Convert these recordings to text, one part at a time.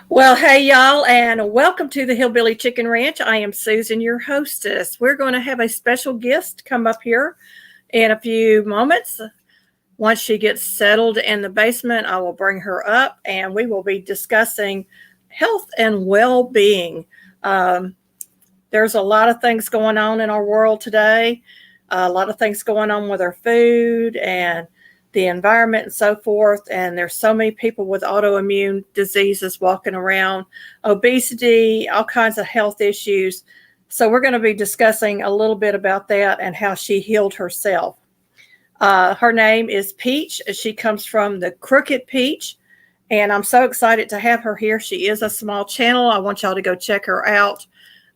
Well, hey, y'all, and welcome to the Hillbilly Chicken Ranch. I am Susan, your hostess. We're going to have a special guest come up here in a few moments. Once she gets settled in the basement, I will bring her up and we will be discussing health and well being. Um, there's a lot of things going on in our world today, a lot of things going on with our food and the environment and so forth. And there's so many people with autoimmune diseases walking around, obesity, all kinds of health issues. So we're going to be discussing a little bit about that and how she healed herself. Her name is Peach. She comes from the Crooked Peach, and I'm so excited to have her here. She is a small channel. I want y'all to go check her out.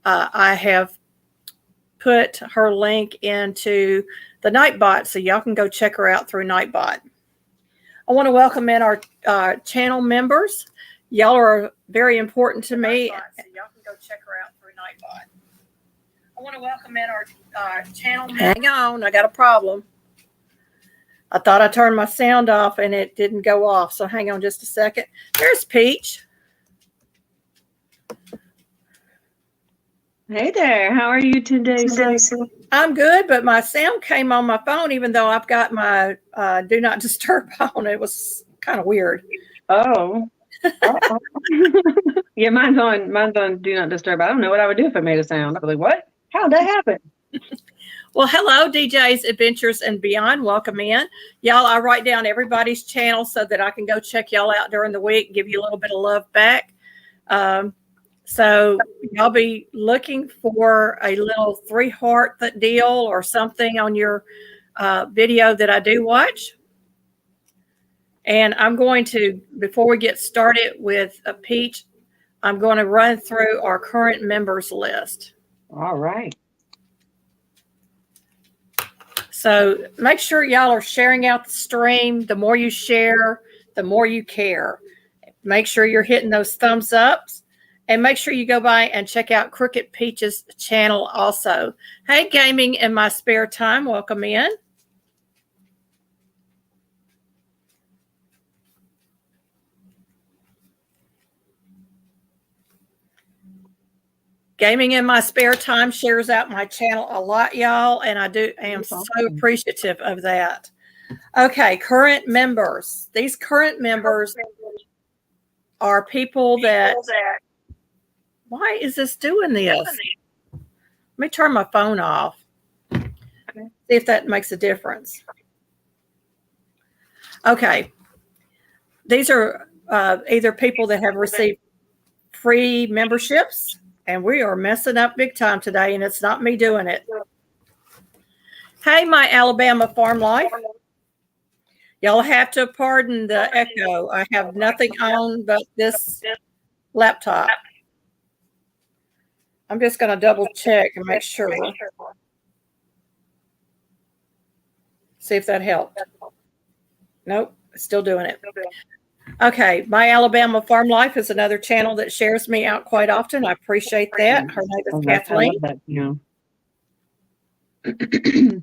I have put her link into the Nightbot, so y'all can go check her out through Nightbot. I want to welcome in our channel members. Y'all are very important to me. So y'all can go check her out through Nightbot. I want to welcome in our channel members. Hang on, I got a problem. I thought I turned my sound off and it didn't go off, so hang on just a second. There's Peach. Hey there, how are you today, Susan? I'm good, but my sound came on my phone even though I've got my do not disturb on. It was kind of weird. Oh. Yeah, mine's on do not disturb. I don't know what I would do if it made a sound. I'd be like, what? How'd that happen? Well, hello, DJ's Adventures and Beyond. Welcome in. Y'all, I write down everybody's channel so that I can go check y'all out during the week, give you a little bit of love back. So y'all be looking for a little 3-heart deal or something on your video that I do watch. And I'm going to, before we get started with Peach, I'm going to run through our current members list. All right. So make sure y'all are sharing out the stream. The more you share, the more you care. Make sure you're hitting those thumbs ups. And make sure you go by and check out Crooked Peach's channel also. Hey, Gaming in My Spare Time, welcome in. Gaming in My Spare Time shares out my channel a lot, y'all, and I am so appreciative of that. Okay, current members. These current members are people that... Why is this doing this? Let me turn my phone off. See if that makes a difference. Okay. These are either people that have received free memberships, and we are messing up big time today, and it's not me doing it. Hey, my Alabama Farm Life. Y'all have to pardon the echo. I have nothing on but this laptop. I'm just going to double check and make sure. See if that helped. Nope, still doing it. Okay, My Alabama Farm Life is another channel that shares me out quite often. I appreciate that. Her name is Kathleen. I love that,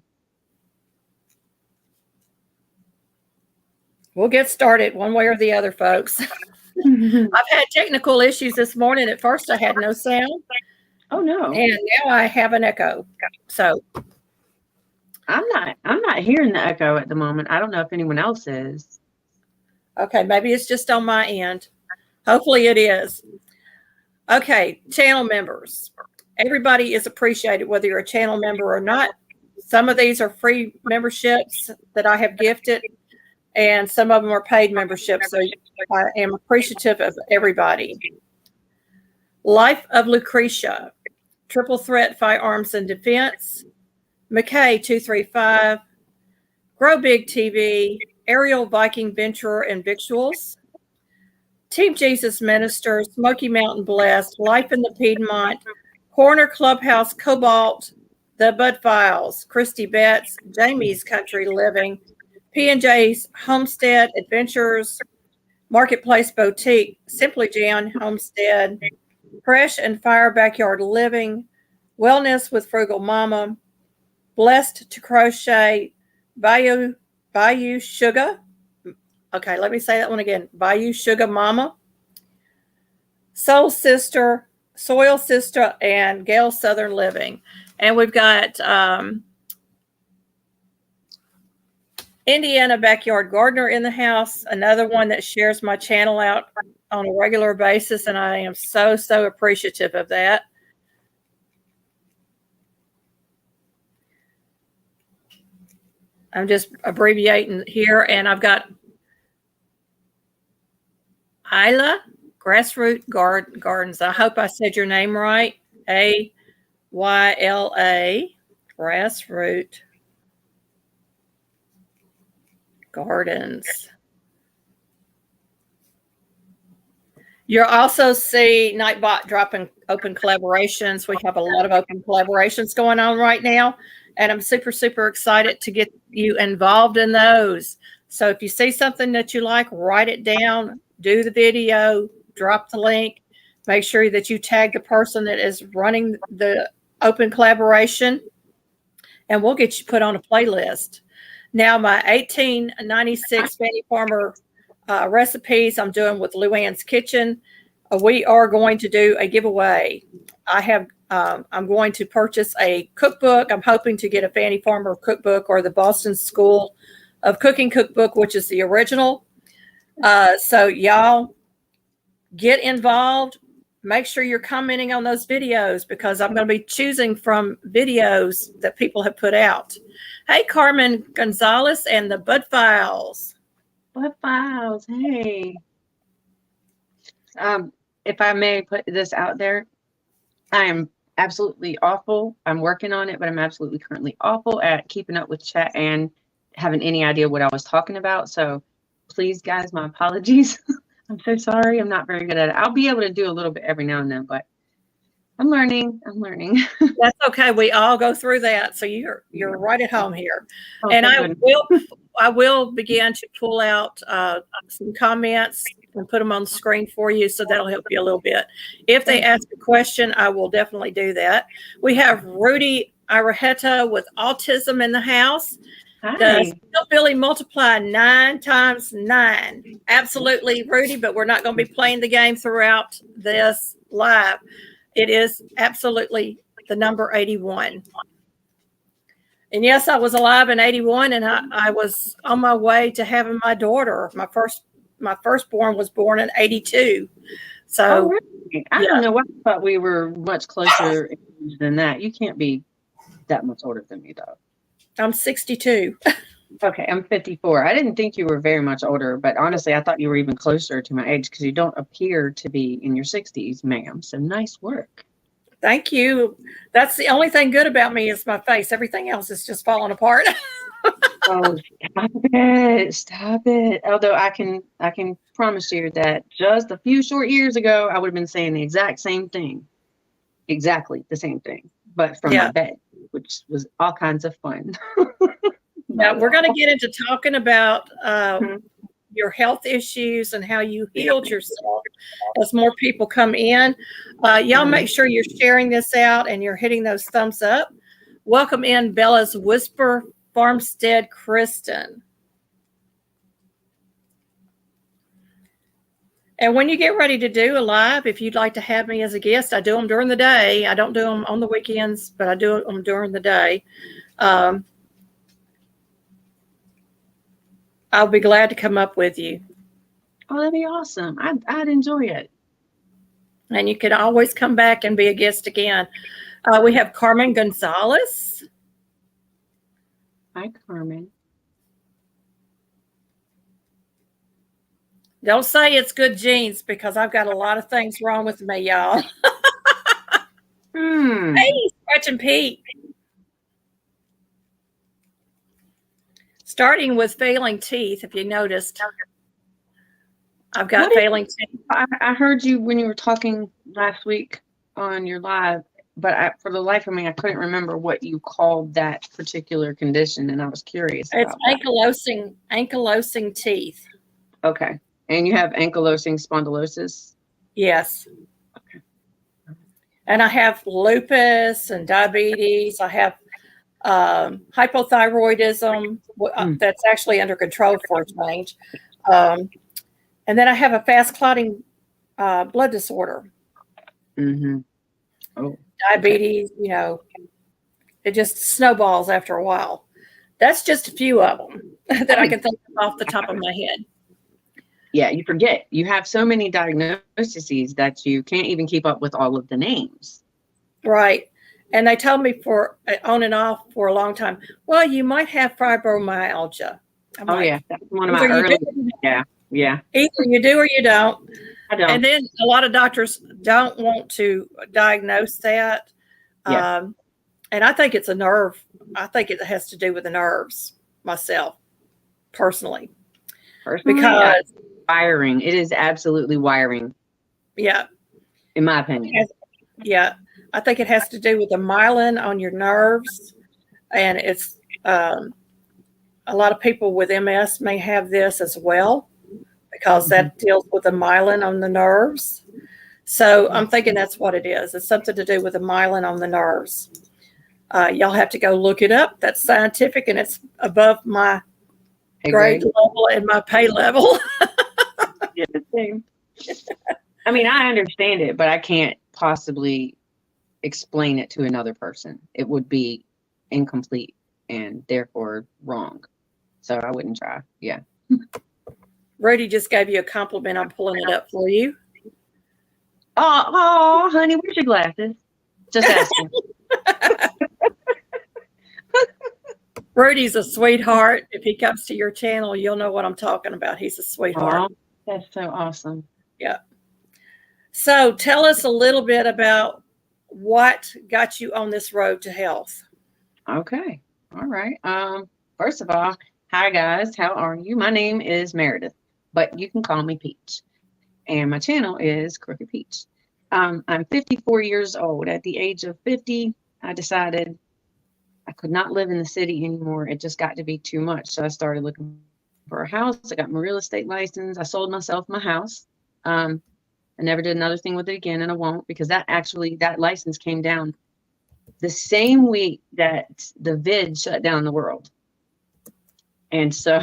We'll get started one way or the other, folks. I've had technical issues this morning. At first, I had no sound. Oh no! And now I have an echo. So I'm not hearing the echo at the moment. I don't know if anyone else is. Okay, maybe it's just on my end. Hopefully it is. Okay, channel members. Everybody is appreciated, whether you're a channel member or not. Some of these are free memberships that I have gifted, and some of them are paid memberships. So I am appreciative of everybody. Life of Lucretia, Triple Threat Firearms and Defense, McKay 235, Grow Big TV, Aerial Viking Venturer and Victuals, Team Jesus Minister, Smoky Mountain Blessed, Life in the Piedmont, Corner Clubhouse Cobalt, The Bud Files, Christy Betts, Jamie's Country Living, P&J's Homestead Adventures, Marketplace Boutique, Simply Jan Homestead, Fresh and Fire Backyard Living, Wellness with Frugal Mama, Blessed to Crochet, Bayou Sugar. Okay, let me say that one again. Bayou Sugar Mama. Soul Sister, Soil Sister, and Gail Southern Living. And we've got Indiana Backyard Gardener in the house, another one that shares my channel out on a regular basis, and I am so, so appreciative of that. I'm just abbreviating here, and I've got Isla Grassroot Gardens. I hope I said your name right. Ayla Grassroot Gardens. You'll also see Nightbot dropping open collaborations. We have a lot of open collaborations going on right now, and I'm super, super excited to get you involved in those. So if you see something that you like, write it down, do the video, drop the link, make sure that you tag the person that is running the open collaboration, and we'll get you put on a playlist. Now, my 1896 Fanny Farmer recipes I'm doing with Luann's Kitchen. We are going to do a giveaway. I'm going to purchase a cookbook. I'm hoping to get a Fanny Farmer cookbook or the Boston School of Cooking cookbook, which is the original. So y'all get involved. Make sure you're commenting on those videos, because I'm going to be choosing from videos that people have put out. Hey, Carmen Gonzalez and the Bud Files. Bud Files, hey. If I may put this out there, I am absolutely awful. I'm working on it, but I'm absolutely currently awful at keeping up with chat and having any idea what I was talking about. So please, guys, my apologies. I'm so sorry. I'm not very good at it. I'll be able to do a little bit every now and then, but I'm learning. That's okay. We all go through that. So you're right at home here. Oh, and I will begin to pull out some comments and put them on the screen for you. So that'll help you a little bit. If they ask a question, I will definitely do that. We have Rudy Iraheta with autism in the house. Hi. Does Hillbilly multiply 9 times 9? Absolutely, Rudy, but we're not going to be playing the game throughout this live. It is absolutely the number 81. And yes, I was alive in 81, and I was on my way to having my daughter. My firstborn was born in 82. So really? I don't know why I thought we were much closer than that. You can't be that much older than me, though. I'm 62. Okay, I'm 54. I didn't think you were very much older, but honestly, I thought you were even closer to my age, because you don't appear to be in your 60s, ma'am. So nice work. Thank you. That's the only thing good about me is my face. Everything else is just falling apart. Oh, stop it. Although I can promise you that just a few short years ago, I would have been saying the exact same thing. Exactly the same thing, but from my bed, which was all kinds of fun. Now, we're going to get into talking about your health issues and how you healed yourself as more people come in. Y'all make sure you're sharing this out and you're hitting those thumbs up. Welcome in Bella's Whisper Farmstead Kristen. And when you get ready to do a live, if you'd like to have me as a guest, I do them during the day. I don't do them on the weekends, but I do them during the day. I'll be glad to come up with you. Oh, that'd be awesome. I'd enjoy it. And you can always come back and be a guest again. We have Carmen Gonzalez. Hi, Carmen. Don't say it's good genes, because I've got a lot of things wrong with me, y'all. Hey, Stretch and Pete. Starting with failing teeth, if you noticed. I've got failing teeth. I heard you when you were talking last week on your live, but for the life of me, I couldn't remember what you called that particular condition, and I was curious about It's ankylosing teeth. Okay. And you have ankylosing spondylosis? Yes. Okay. And I have lupus and diabetes. I have hypothyroidism that's actually under control for a change. And then I have a fast clotting blood disorder. Mm-hmm. Oh, Diabetes, it just snowballs after a while. That's just a few of them that I can think of off the top of my head. Yeah, you forget. You have so many diagnoses that you can't even keep up with all of the names. Right. And they told me for on and off for a long time, well, you might have fibromyalgia. I'm Oh, like, yeah, that's one of my early. Yeah. Either you do or you don't. I don't. And then a lot of doctors don't want to diagnose that. Yeah. And I think it's a nerve. I think it has to do with the nerves myself, personally. Because wiring. It is absolutely wiring. Yeah. In my opinion. Yeah. I think it has to do with the myelin on your nerves. And it's a lot of people with MS may have this as well, because that deals with the myelin on the nerves. So I'm thinking that's what it is. It's something to do with the myelin on the nerves. Y'all have to go look it up. That's scientific, and it's above my grade level and my pay level. Yeah, the same. I mean, I understand it, but I can't possibly explain it to another person. It would be incomplete and therefore wrong. So I wouldn't try. Yeah. Rudy just gave you a compliment. I'm pulling it up for you. Oh, honey, where's your glasses? Just asking. Rudy's a sweetheart. If he comes to your channel, you'll know what I'm talking about. He's a sweetheart. Oh, that's so awesome. Yeah. So tell us a little bit about what got you on this road to health. Okay. All right. First of all, hi guys. How are you? My name is Meredith, but you can call me Peach. And my channel is Crooked Peach. I'm 54 years old. At the age of 50, I decided I could not live in the city anymore. It just got to be too much. So I started looking for a house. I got my real estate license. I sold myself my house. I never did another thing with it again, and I won't, because that license came down the same week that the vid shut down the world. And so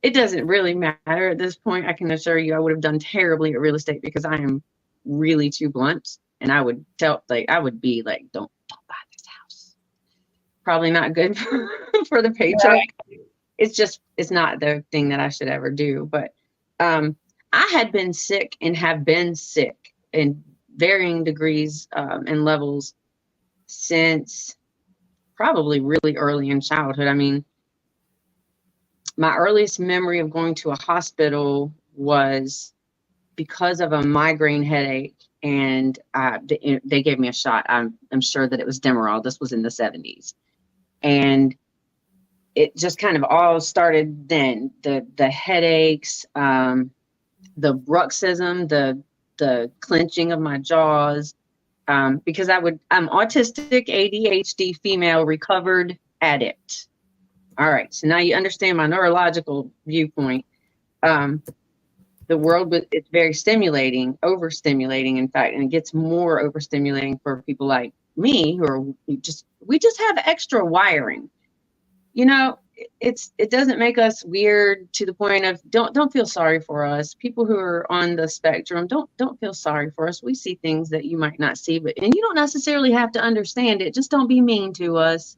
it doesn't really matter at this point. I can assure you I would have done terribly at real estate, because I am really too blunt, and I would be like, don't buy this house. Probably not good for the paycheck. Right. It's not the thing that I should ever do. But I had been sick and have been sick in varying degrees and levels since probably really early in childhood. I mean, my earliest memory of going to a hospital was because of a migraine headache, and they gave me a shot. I'm sure that it was Demerol. This was in the 70s. And it just kind of all started then. The headaches, the bruxism, the clenching of my jaws, because I'm autistic, ADHD, female, recovered addict. All right, so now you understand my neurological viewpoint. The world, it's very stimulating, overstimulating, in fact, and it gets more overstimulating for people like me who are we just have extra wiring. You know, it doesn't make us weird to the point of don't feel sorry for us. People who are on the spectrum, don't feel sorry for us. We see things that you might not see, and you don't necessarily have to understand it. Just don't be mean to us.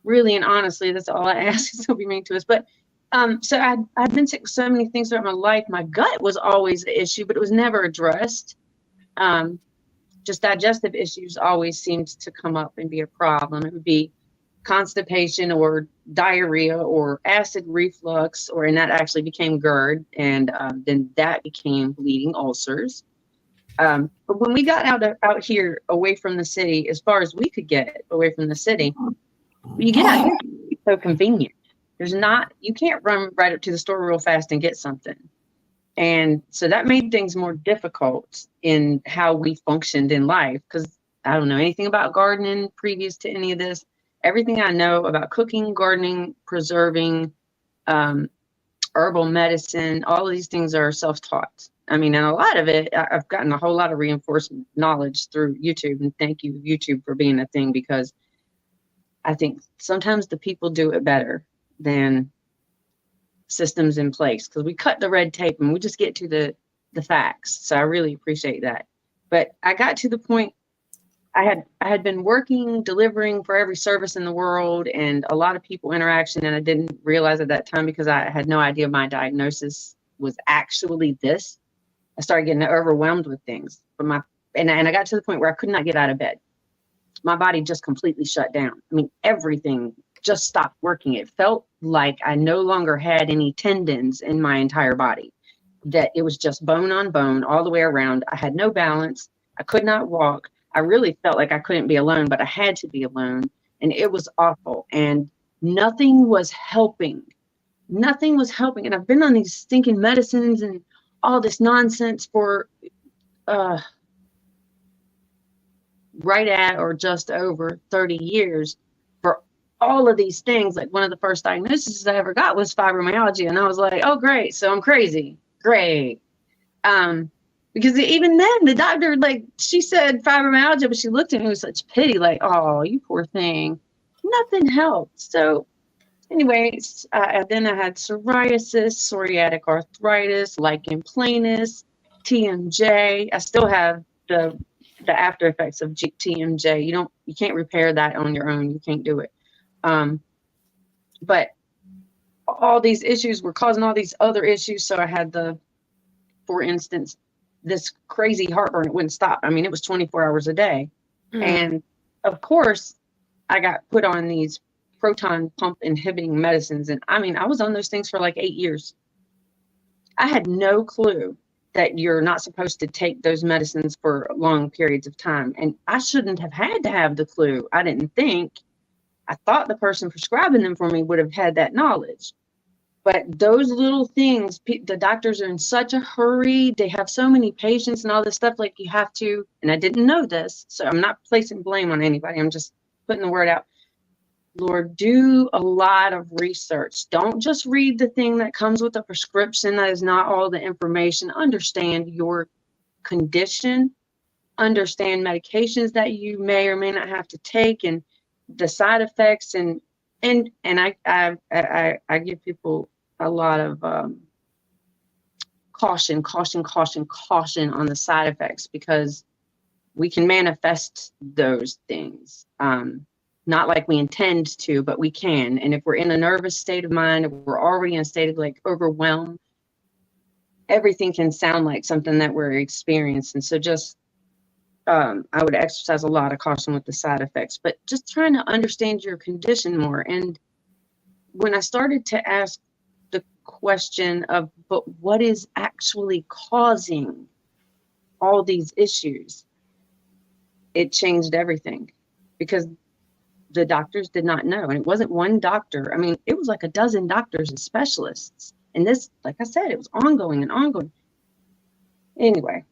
Really and honestly, that's all I ask, is don't be mean to us. But so I've been sick with so many things throughout my life. My gut was always the issue, but it was never addressed. Just digestive issues always seemed to come up and be a problem. It would be constipation or diarrhea or acid reflux, and that actually became GERD, and then that became bleeding ulcers. But when we got out here away from the city, as far as we could get away from the city, when you get out here, it's so convenient. You can't run right up to the store real fast and get something. And so that made things more difficult in how we functioned in life, because I don't know anything about gardening previous to any of this. Everything I know about cooking, gardening, preserving, herbal medicine, all of these things are self-taught. I mean, and a lot of it, I've gotten a whole lot of reinforced knowledge through YouTube. And thank you, YouTube, for being a thing, because I think sometimes the people do it better than systems in place, because we cut the red tape and we just get to the facts. So I really appreciate that. But I got to the point, I had been working, delivering for every service in the world and a lot of people interaction. And I didn't realize at that time, because I had no idea my diagnosis was actually this. I started getting overwhelmed with things. And I got to the point where I could not get out of bed. My body just completely shut down. I mean, everything just stopped working. It felt like I no longer had any tendons in my entire body, that it was just bone on bone all the way around. I had no balance. I could not walk. I really felt like I couldn't be alone, but I had to be alone. And it was awful. And nothing was helping. Nothing was helping. And I've been on these stinking medicines and all this nonsense for right at or just over 30 years for all of these things. Like, one of the first diagnoses I ever got was fibromyalgia. And I was like, oh, great. So I'm crazy. Great. Because even then the doctor, like, she said fibromyalgia, but she looked at me with such pity, like, oh, you poor thing. Nothing helped. So anyways, then I had psoriasis, psoriatic arthritis, lichen planus, TMJ. I still have the after effects of TMJ. You can't repair that on your own. You can't do it. But all these issues were causing all these other issues. So I had for instance, this crazy heartburn. It wouldn't stop. I mean, it was 24 hours a day. And of course, I got put on these proton pump inhibiting medicines. And I mean, I was on those things for like 8 years. I had no clue that you're not supposed to take those medicines for long periods of time. And I shouldn't have had to have the clue. I didn't think. I thought the person prescribing them for me would have had that knowledge. But those little things, the doctors are in such a hurry. They have so many patients and all this stuff. Like, you have to, and I didn't know this, so I'm not placing blame on anybody. I'm just putting the word out. Lord, do a lot of research. Don't just read the thing that comes with a prescription. That is not all the information. Understand your condition. Understand medications that you may or may not have to take, and the side effects. And I give people a lot of caution on the side effects, because we can manifest those things. Not like we intend to, but we can. And if we're in a nervous state of mind, if we're already in a state of like overwhelm, everything can sound like something that we're experiencing. So just, I would exercise a lot of caution with the side effects, but just trying to understand your condition more. And when I started to ask the question of, but what is actually causing all these issues, it changed everything, because the doctors did not know. And it wasn't one doctor. I mean, it was like a dozen doctors and specialists. And this, like I said, it was ongoing and ongoing. Anyway.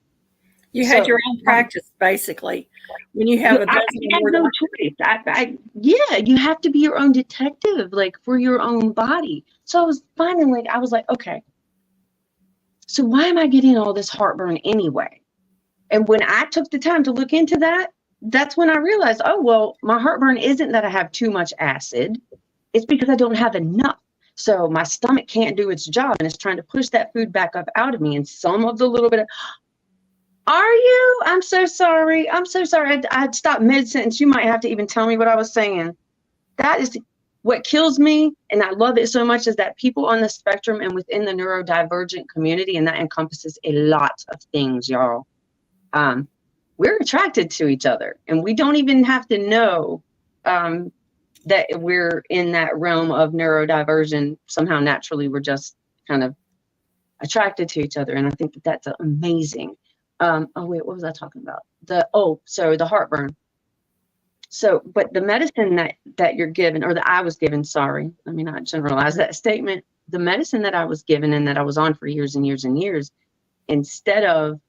You had your own practice, basically. When you have a dozen I had no choice. Yeah, you have to be your own detective, like, for your own body. So I was finding, like, I was like, okay, so why am I getting all this heartburn anyway? And when I took the time to look into that, that's when I realized, oh, well, my heartburn isn't that I have too much acid. It's because I don't have enough. So my stomach can't do its job, and it's trying to push that food back up out of me. And some of the little bit of, are you? I'm so sorry. I'm so sorry. I'd stopped mid-sentence. You might have to even tell me what I was saying. That is what kills me, and I love it so much, is that people on the spectrum and within the neurodivergent community, and that encompasses a lot of things, y'all. We're attracted to each other, and we don't even have to know that we're in that realm of neurodiversion. Somehow, naturally, we're just kind of attracted to each other, and I think that that's amazing. Oh wait, what was I talking about? So the heartburn. So, but the medicine that you're given, or that I was given, sorry, let me not generalize that statement. The medicine that I was given and that I was on for years and years and years, instead of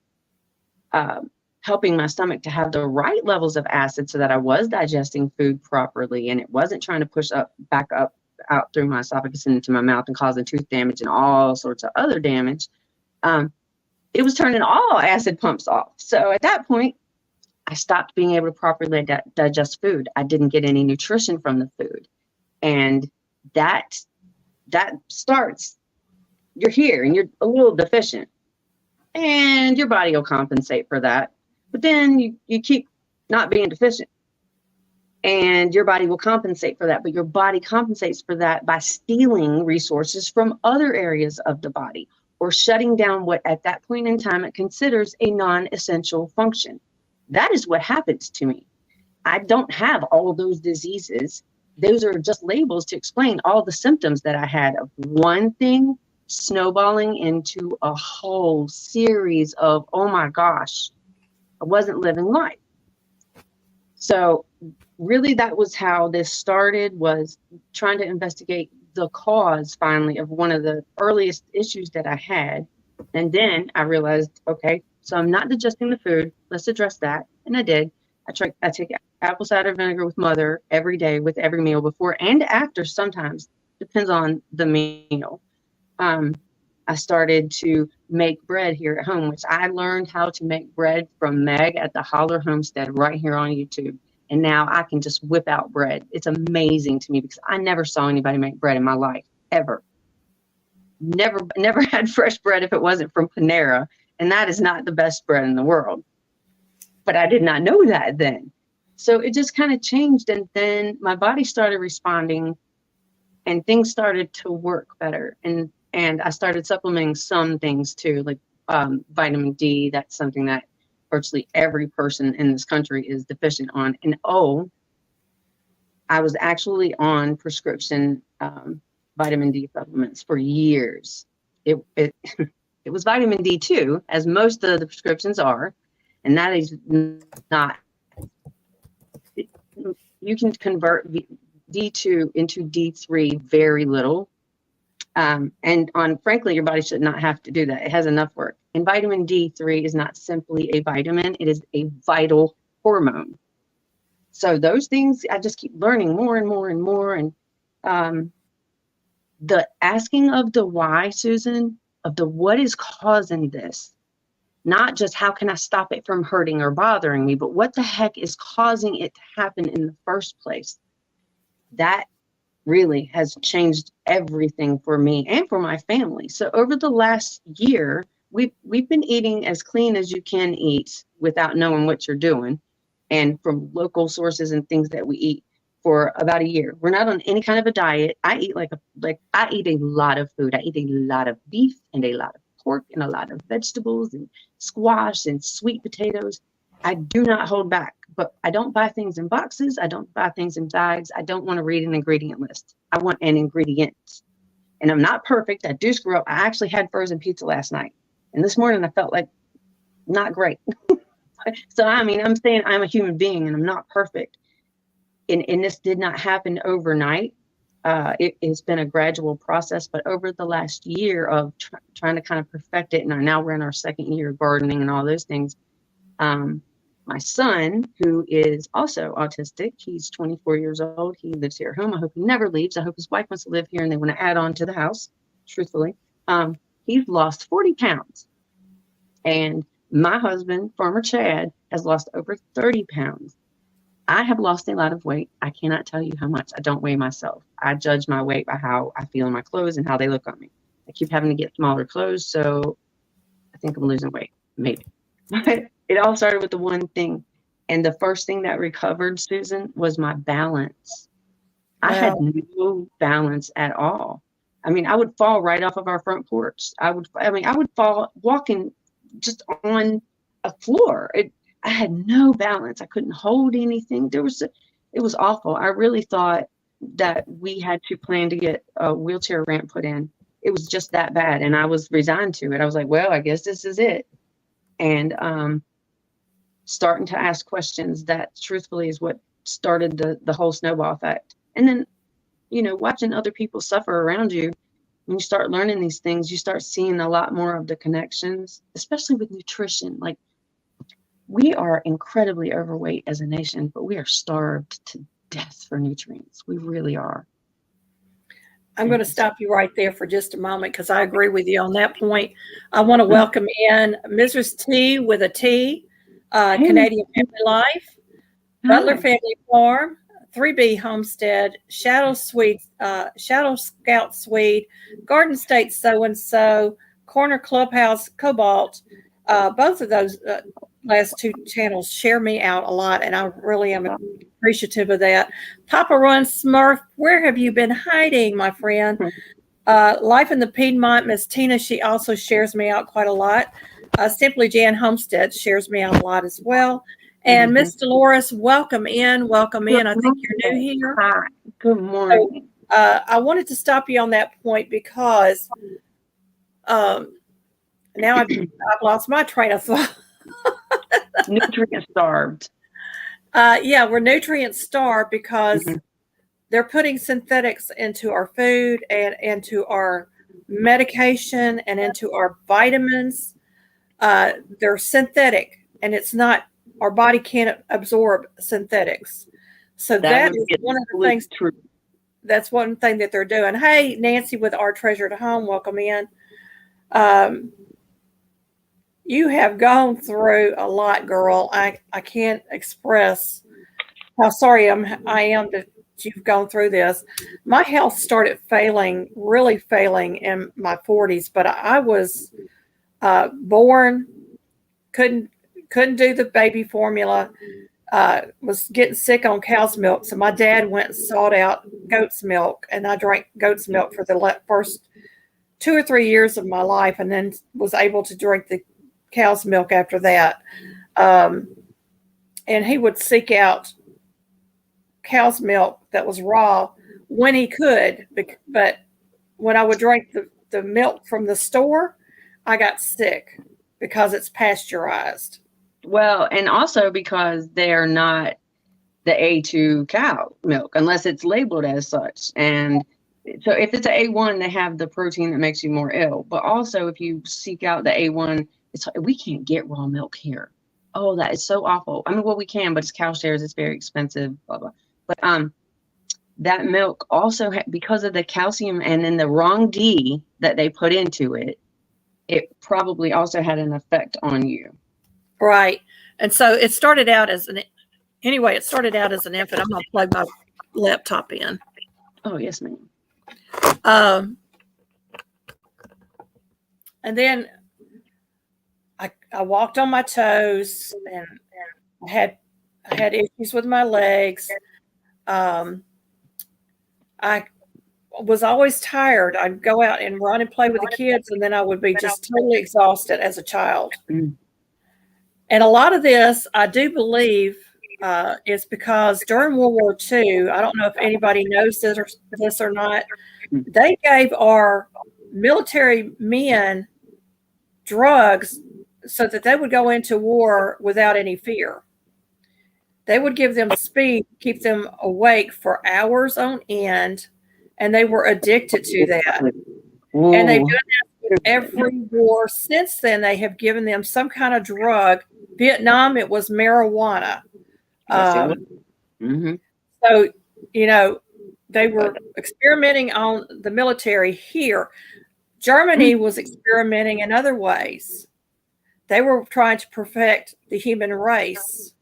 helping my stomach to have the right levels of acid so that I was digesting food properly and it wasn't trying to push back up out through my esophagus and into my mouth and causing tooth damage and all sorts of other damage, it was turning all acid pumps off. So at that point, I stopped being able to properly digest food. I didn't get any nutrition from the food. And that starts, you're here and you're a little deficient. And your body will compensate for that. But then you keep not being deficient, and your body will compensate for that. But your body compensates for that by stealing resources from other areas of the body, or shutting down what at that point in time it considers a non-essential function. That is what happens to me. I don't have all those diseases. Those are just labels to explain all the symptoms that I had of one thing snowballing into a whole series of, oh my gosh, I wasn't living life. So really that was how this started, was trying to investigate the cause finally of one of the earliest issues that I had. And then I realized, okay, so I'm not digesting the food. Let's address that. And I did. I take apple cider vinegar with mother every day with every meal, before and after, sometimes depends on the meal. I started to make bread here at home, which I learned how to make bread from Meg at the Holler Homestead right here on YouTube. And now I can just whip out bread. It's amazing to me because I never saw anybody make bread in my life, ever. Never had fresh bread if it wasn't from Panera. And that is not the best bread in the world. But I did not know that then. So it just kind of changed. And then my body started responding and things started to work better. And I started supplementing some things too, like vitamin D. That's something that virtually every person in this country is deficient on. And I was actually on prescription vitamin D supplements for years. It was vitamin D too, as most of the prescriptions are, and that is not. You can convert D2 into D3 very little. And frankly, your body should not have to do that. It has enough work. And vitamin D3 is not simply a vitamin, it is a vital hormone. So those things, I just keep learning more and more and more. And the asking of the why, Susan, of the what is causing this, not just how can I stop it from hurting or bothering me, but what the heck is causing it to happen in the first place? That really has changed everything for me and for my family. So over the last year, we've been eating as clean as you can eat without knowing what you're doing, and from local sources and things that we eat for about a year. We're not on any kind of a diet. I eat I eat a lot of food. I eat a lot of beef and a lot of pork and a lot of vegetables and squash and sweet potatoes. I do not hold back, but I don't buy things in boxes. I don't buy things in bags. I don't want to read an ingredient list. I want an ingredient. And I'm not perfect. I do screw up. I actually had frozen pizza last night. And this morning I felt like not great. So, I mean, I'm saying I'm a human being and I'm not perfect. And this did not happen overnight. It's been a gradual process, but over the last year of trying to kind of perfect it, and now we're in our second year of gardening and all those things. My son, who is also autistic, he's 24 years old. He lives here at home. I hope he never leaves. I hope his wife wants to live here and they want to add on to the house, truthfully. He's lost 40 pounds. And my husband, Farmer Chad, has lost over 30 pounds. I have lost a lot of weight. I cannot tell you how much. I don't weigh myself. I judge my weight by how I feel in my clothes and how they look on me. I keep having to get smaller clothes, so I think I'm losing weight, maybe. But it all started with the one thing. And the first thing that recovered, Susan, was my balance. I had no balance at all. I mean, I would fall right off of our front porch. I would fall walking just on a floor. I had no balance. I couldn't hold anything. It was awful. I really thought that we had to plan to get a wheelchair ramp put in. It was just that bad. And I was resigned to it. I was like, well, I guess this is it. And starting to ask questions, that truthfully is what started the whole snowball effect. And then, watching other people suffer around you, when you start learning these things, you start seeing a lot more of the connections, especially with nutrition. Like, we are incredibly overweight as a nation, but we are starved to death for nutrients. We really are. I'm going to stop you right there for just a moment because I agree with you on that point. I want to welcome in Mrs. T with a T, Canadian Family Life, Butler Family Farm, 3B Homestead, Shadow Scout Swede, Garden State So-and-So, Corner Clubhouse Cobalt. Both of those last two channels share me out a lot, and I really am appreciative of that. Papa Run Smurf, where have you been hiding, my friend? Life in the Piedmont, Miss Tina, she also shares me out quite a lot. Simply Jan Homestead shares me out a lot as well. And Miss Dolores, welcome in. Welcome in. I think you're new here. Hi. Good morning. So, I wanted to stop you on that point because now I've lost my train of thought. Nutrient starved. Yeah, we're nutrient starved because they're putting synthetics into our food and into our medication and into our vitamins. They're synthetic, and it's not, our body can't absorb synthetics. So that is one of the things. True. That's one thing that they're doing. Hey, Nancy with Our Treasure at Home, welcome in. You have gone through a lot, girl. I can't express how sorry I am that you've gone through this. My health started really failing in my 40s, but I was born, couldn't do the baby formula, was getting sick on cow's milk. So my dad went and sought out goat's milk, and I drank goat's milk for the first 2 or 3 years of my life, and then was able to drink the cow's milk after that. And he would seek out cow's milk that was raw when he could, but when I would drink the milk from the store, I got sick because it's pasteurized. Well, and also because they're not the A2 cow milk unless it's labeled as such. And so if it's an A1, they have the protein that makes you more ill. But also if you seek out the A1, we can't get raw milk here. Oh, that is so awful. I mean, well, we can, but it's cow shares. It's very expensive, blah, blah. But that milk also, because of the calcium and then the wrong D that they put into it, it probably also had an effect on you. Right. And so it started out as an infant. I'm going to plug my laptop in. Oh, yes, ma'am. And then I walked on my toes, and I had issues with my legs. I was always tired. I'd go out and run and play with the kids, and then I would be just totally exhausted as a child. And a lot of this, I do believe, is because during World War II, I don't know if anybody knows this or not, they gave our military men drugs so that they would go into war without any fear. They would give them speed, keep them awake for hours on end, and they were addicted to that. Ooh. And they've done that with every war since then. They have given them some kind of drug. Vietnam, it was marijuana. So, they were experimenting on the military here. Germany was experimenting in other ways. They were trying to perfect the human race.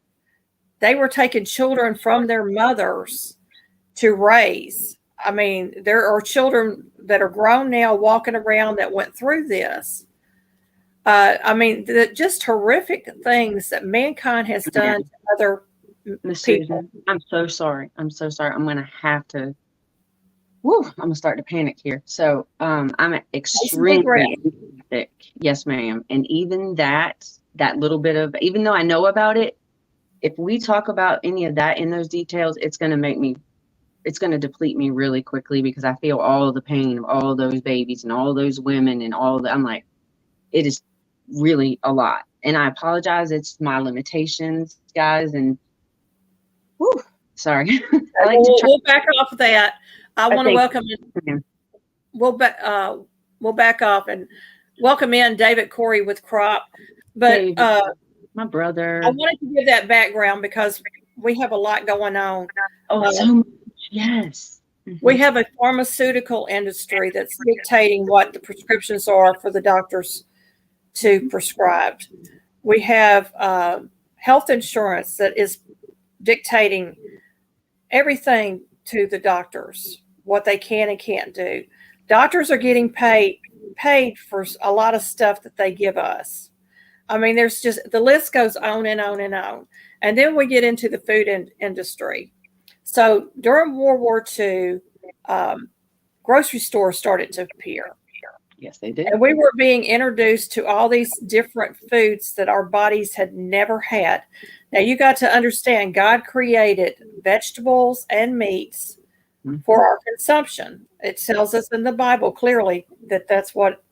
They were taking children from their mothers to raise. I mean, there are children that are grown now walking around that went through this. I mean, just horrific things that mankind has done to other Miss people. Susan, I'm so sorry. I'm going to have to. I'm going to start to panic here. So I'm extremely sick. Yes, ma'am. And even that little bit of, even though I know about it, if we talk about any of that in those details, it's going to deplete me really quickly because I feel all of the pain of all of those babies and all of those women and all that. I'm like, it is really a lot. And I apologize. It's my limitations, guys. And sorry. We'll back off of that. I want to welcome in. We'll back off and welcome in David Corey with Crop. But my brother. I wanted to give that background because we have a lot going on. Oh, so much. Yes. We have a pharmaceutical industry that's dictating what the prescriptions are for the doctors to prescribe. We have health insurance that is dictating everything to the doctors, what they can and can't do. Doctors are getting paid for a lot of stuff that they give us. I mean, there's just, the list goes on and on and on. And then we get into the food industry. So during World War II, grocery stores started to appear. Yes, they did. And we were being introduced to all these different foods that our bodies had never had. Now, you got to understand, God created vegetables and meats for our consumption. It tells us in the Bible clearly that that's what,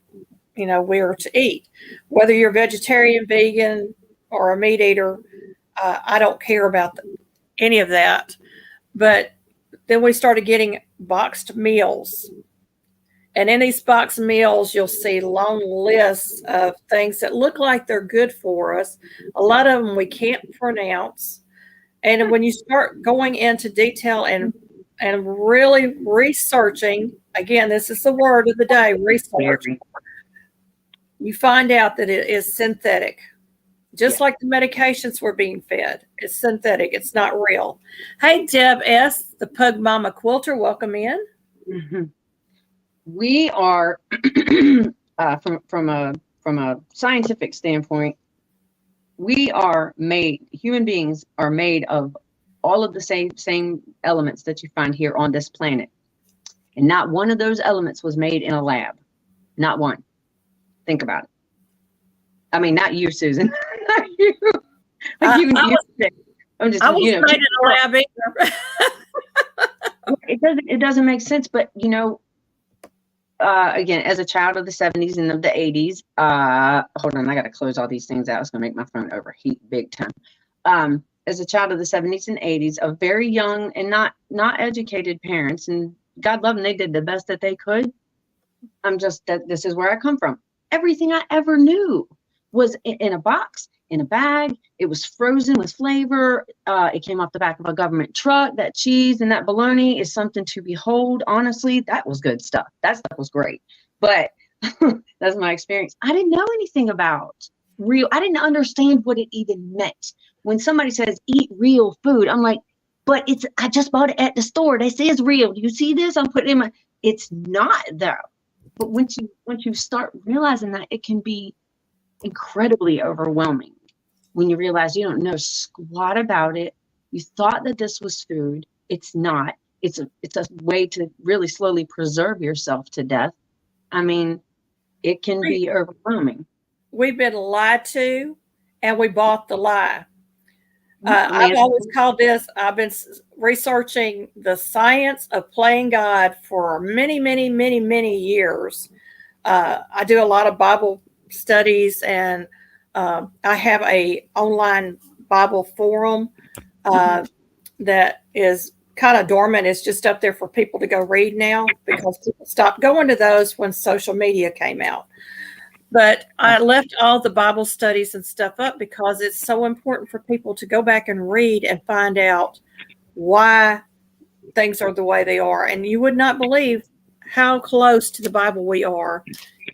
we are to eat. Whether you're vegetarian, vegan, or a meat eater, I don't care about any of that. But then we started getting boxed meals. And in these box meals, you'll see long lists of things that look like they're good for us. A lot of them we can't pronounce. And when you start going into detail and really researching, again, this is the word of the day, research, you find out that it is synthetic. Just like the medications we're being fed. It's synthetic. It's not real. Hey, Deb S., the Pug Mama Quilter, welcome in. Mm-hmm. We are from a scientific standpoint, human beings are made of all of the same elements that you find here on this planet. And not one of those elements was made in a lab. Not one. Think about it. I mean, not you, Susan. Not you. I was made in a lab either. It doesn't make sense, but again, as a child of the 70s and of the 80s, hold on, I got to close all these things out. It's going to make my phone overheat big time. As a child of the 70s and 80s, of very young and not educated parents, and God love them, they did the best that they could. This is where I come from. Everything I ever knew was in a box, in a bag. It was frozen with flavor. It came off the back of a government truck. That cheese and that bologna is something to behold. Honestly, that was good stuff. That stuff was great. But that's my experience. I didn't know anything about real. I didn't understand what it even meant. When somebody says eat real food, I'm like, but I just bought it at the store. They say it's real. Do you see this? I'm putting it in my, it's not though. But once you start realizing that, it can be incredibly overwhelming when you realize you don't know squat about it. You thought that this was food. It's not. It's a way to really slowly preserve yourself to death. I mean, it can be overwhelming. We've been lied to, and we bought the lie. I've always called this, I've been researching the science of playing God for many, many, many, many years. I do a lot of Bible studies, and I have a online Bible forum that is kind of dormant. It's just up there for people to go read now because people stopped going to those when social media came out. But I left all the Bible studies and stuff up because it's so important for people to go back and read and find out why things are the way they are. And you would not believe how close to the Bible we are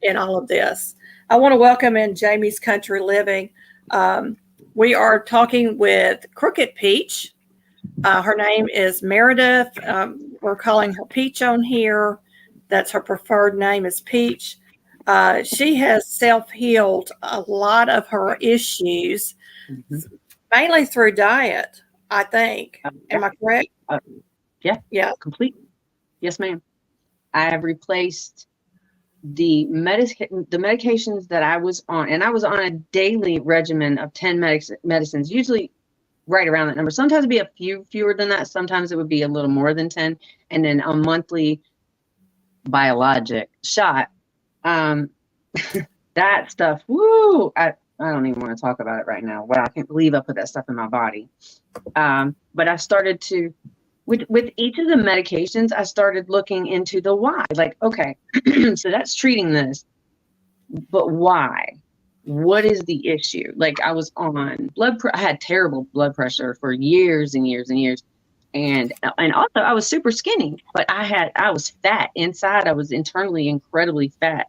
in all of this. I want to welcome in Jamie's Country Living. We are talking with Crooked Peach. Her name is Meredith. We're calling her Peach on here. That's her preferred name is Peach. She has self-healed a lot of her issues, mainly through diet, I think. Am I correct? Yeah, completely. Yes, ma'am. I have replaced the medications that I was on, and I was on a daily regimen of 10 medicines, usually right around that number. Sometimes it'd be a few fewer than that. Sometimes it would be a little more than 10. And then a monthly biologic shot. That stuff, woo, I don't even want to talk about it right now. Wow, I can't believe I put that stuff in my body. But I started to, with each of the medications, I started looking into the why. Like, okay, so that's treating this, but why? What is the issue? Like, I was on I had terrible blood pressure for years and years and years. And also I was super skinny, but I was fat inside. I was internally incredibly fat.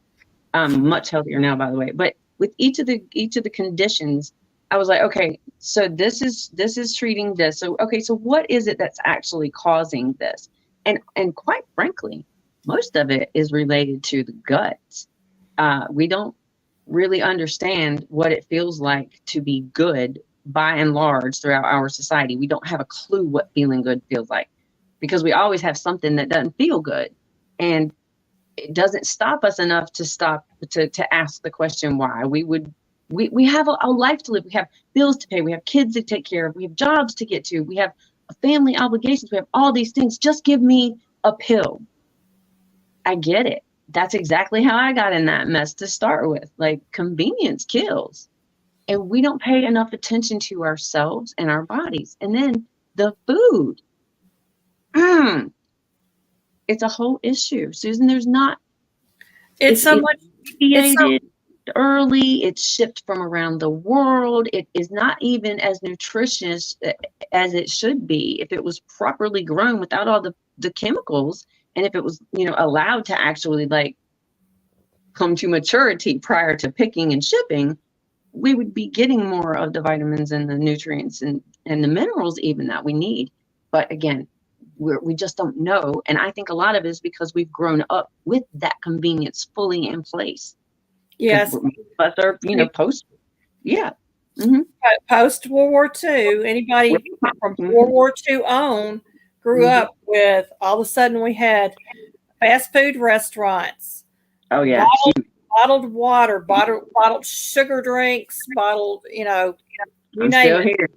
Much healthier now, by the way. But with each of the conditions, I was like, okay, so this is treating this. So okay, so what is it that's actually causing this? And quite frankly, most of it is related to the gut. We don't really understand what it feels like to be good by and large throughout our society. We don't have a clue what feeling good feels like because we always have something that doesn't feel good. And it doesn't stop us enough to ask the question why. We have a life to live. We have bills to pay. We have kids to take care of. We have jobs to get to. We have family obligations. We have all these things. Just give me a pill. I get it. That's exactly how I got in that mess to start with. Like, convenience kills. And we don't pay enough attention to ourselves and our bodies. And then the food. It's a whole issue, Susan. There's not. It's so much. It's so early. It's shipped from around the world. It is not even as nutritious as it should be if it was properly grown without all the chemicals. And if it was, allowed to actually like come to maturity prior to picking and shipping, we would be getting more of the vitamins and the nutrients and the minerals even that we need. But again, we just don't know. And I think a lot of it is because we've grown up with that convenience fully in place. Yes. But are, post. Yeah. Mm-hmm. Post World War II, anybody from World War II on grew up with, all of a sudden we had fast food restaurants. Oh yeah. Bottled water, bottled sugar drinks, bottled, you I'm still here.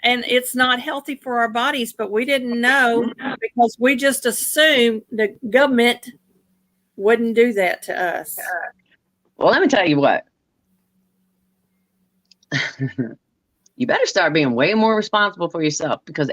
And it's not healthy for our bodies, but we didn't know because we just assumed the government wouldn't do that to us. Well, let me tell you what. You better start being way more responsible for yourself because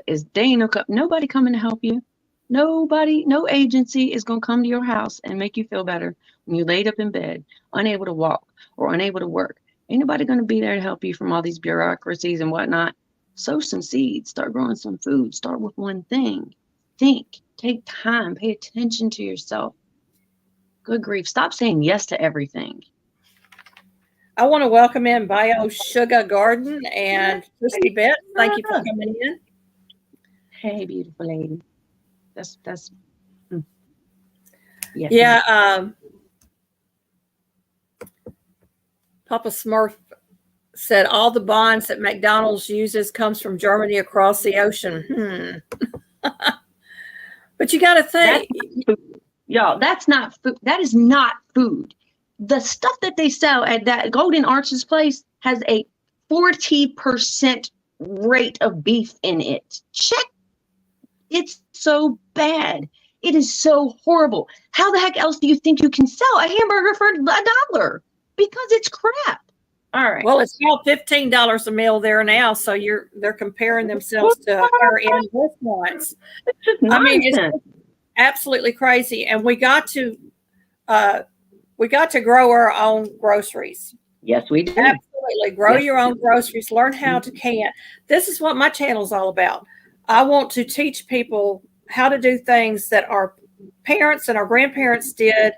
nobody coming to help you. Nobody, no agency is going to come to your house and make you feel better when you're laid up in bed, unable to walk or unable to work. Ain't nobody going to be there to help you from all these bureaucracies and whatnot. Sow some seeds, start growing some food, start with one thing. Think, take time, pay attention to yourself. Good grief, stop saying yes to everything. I want to welcome in Bio Sugar Garden and Christy Beth. Thank you for coming in. Hey, beautiful lady. That's yeah. Papa Smurf said all the bonds that McDonald's uses comes from Germany across the ocean. But you got to think, y'all, that's not food. That is not food. The stuff that they sell at that Golden Arches place has a 40% rate of beef in it. Check. It's so bad. It is so horrible. How the heck else do you think you can sell a hamburger for $1? Because it's crap. All right. Well, it's about $15 a meal there now, so they're comparing themselves to higher end restaurants. It's just nonsense. I mean, it's absolutely crazy. And we got to grow our own groceries. Yes, we do. Absolutely. Grow your own groceries. Learn how to can. This is what my channel is all about. I want to teach people how to do things that our parents and our grandparents did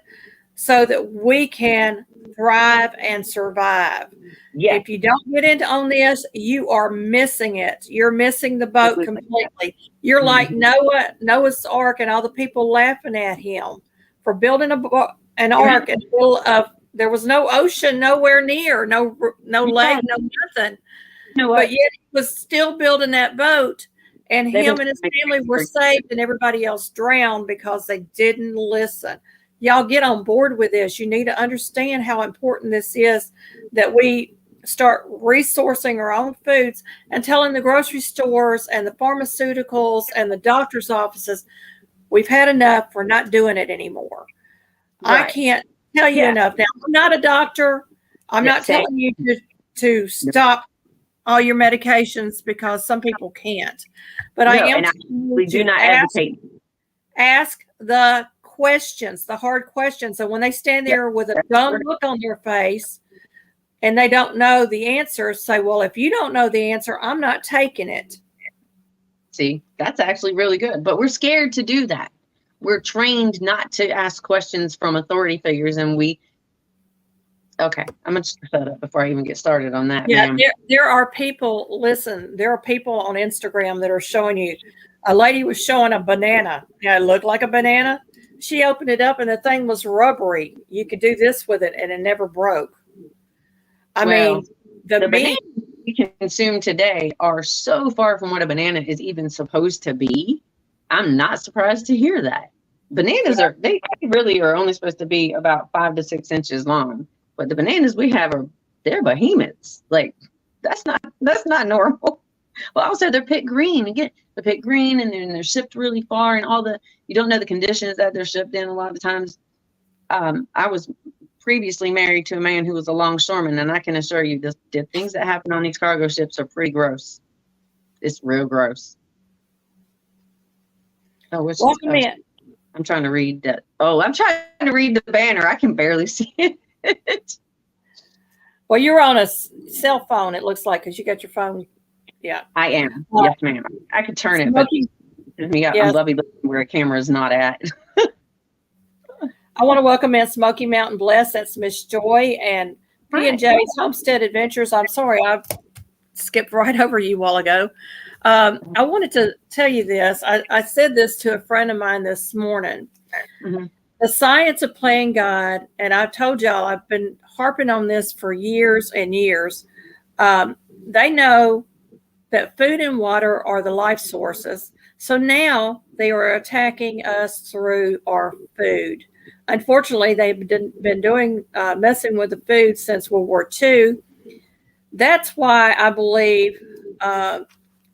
so that we can thrive and survive. Yeah. If you don't get into on this, you are missing it. You're missing the boat completely. You're like Noah's Ark and all the people laughing at him for building an ark in the middle of, there was no ocean nowhere near, no lake, no nothing. But yet he was still building that boat, and him and his family were saved and everybody else drowned because they didn't listen. Y'all get on board with this. You need to understand how important this is, that we start resourcing our own foods and telling the grocery stores and the pharmaceuticals and the doctor's offices, we've had enough. We're not doing it anymore. Right. I can't tell you enough. Now, I'm not a doctor. I'm not telling you to stop all your medications because some people can't. But I am. We do not advocate. Ask the questions, the hard questions. So when they stand there with a dumb look on their face and they don't know the answer, say, well, if you don't know the answer, I'm not taking it. See, that's actually really good. But we're scared to do that. We're trained not to ask questions from authority figures, and okay, I'm going to shut up before I even get started on that. Yeah, there are people, there are people on Instagram that are showing you, a lady was showing a banana. Yeah, it looked like a banana. she opened it up and the thing was rubbery. You could do this with it and it never broke. I mean, the bananas we consume today are so far from what a banana is even supposed to be. I'm not surprised to hear that. Bananas they really are only supposed to be about 5 to 6 inches long. But the bananas we have they're behemoths. Like that's not normal. Well, also they're picked green. Again, they're picked green and then they're shipped really far and you don't know the conditions that they're shipped in a lot of times. I was previously married to a man who was a longshoreman, and I can assure you the things that happen on these cargo ships are pretty gross. It's real gross. Welcome in. I'm trying to read that. Oh, I'm trying to read the banner. I can barely see it. Well, you're on a cell phone, it looks like, because you got your phone. Yeah. I am. Yes, ma'am. I could turn it, but I'm lovey where a camera is not at. I want to welcome in Smoky Mountain Bless. That's Miss Joy and P&J's Homestead Adventures. I'm sorry, I skipped right over you a while ago. I wanted to tell you this. I said this to a friend of mine this morning. Mm-hmm. The science of playing God, and I told y'all I've been harping on this for years and years. They know that food and water are the life sources. So now they are attacking us through our food. Unfortunately, they've been doing messing with the food since World War II. That's why I believe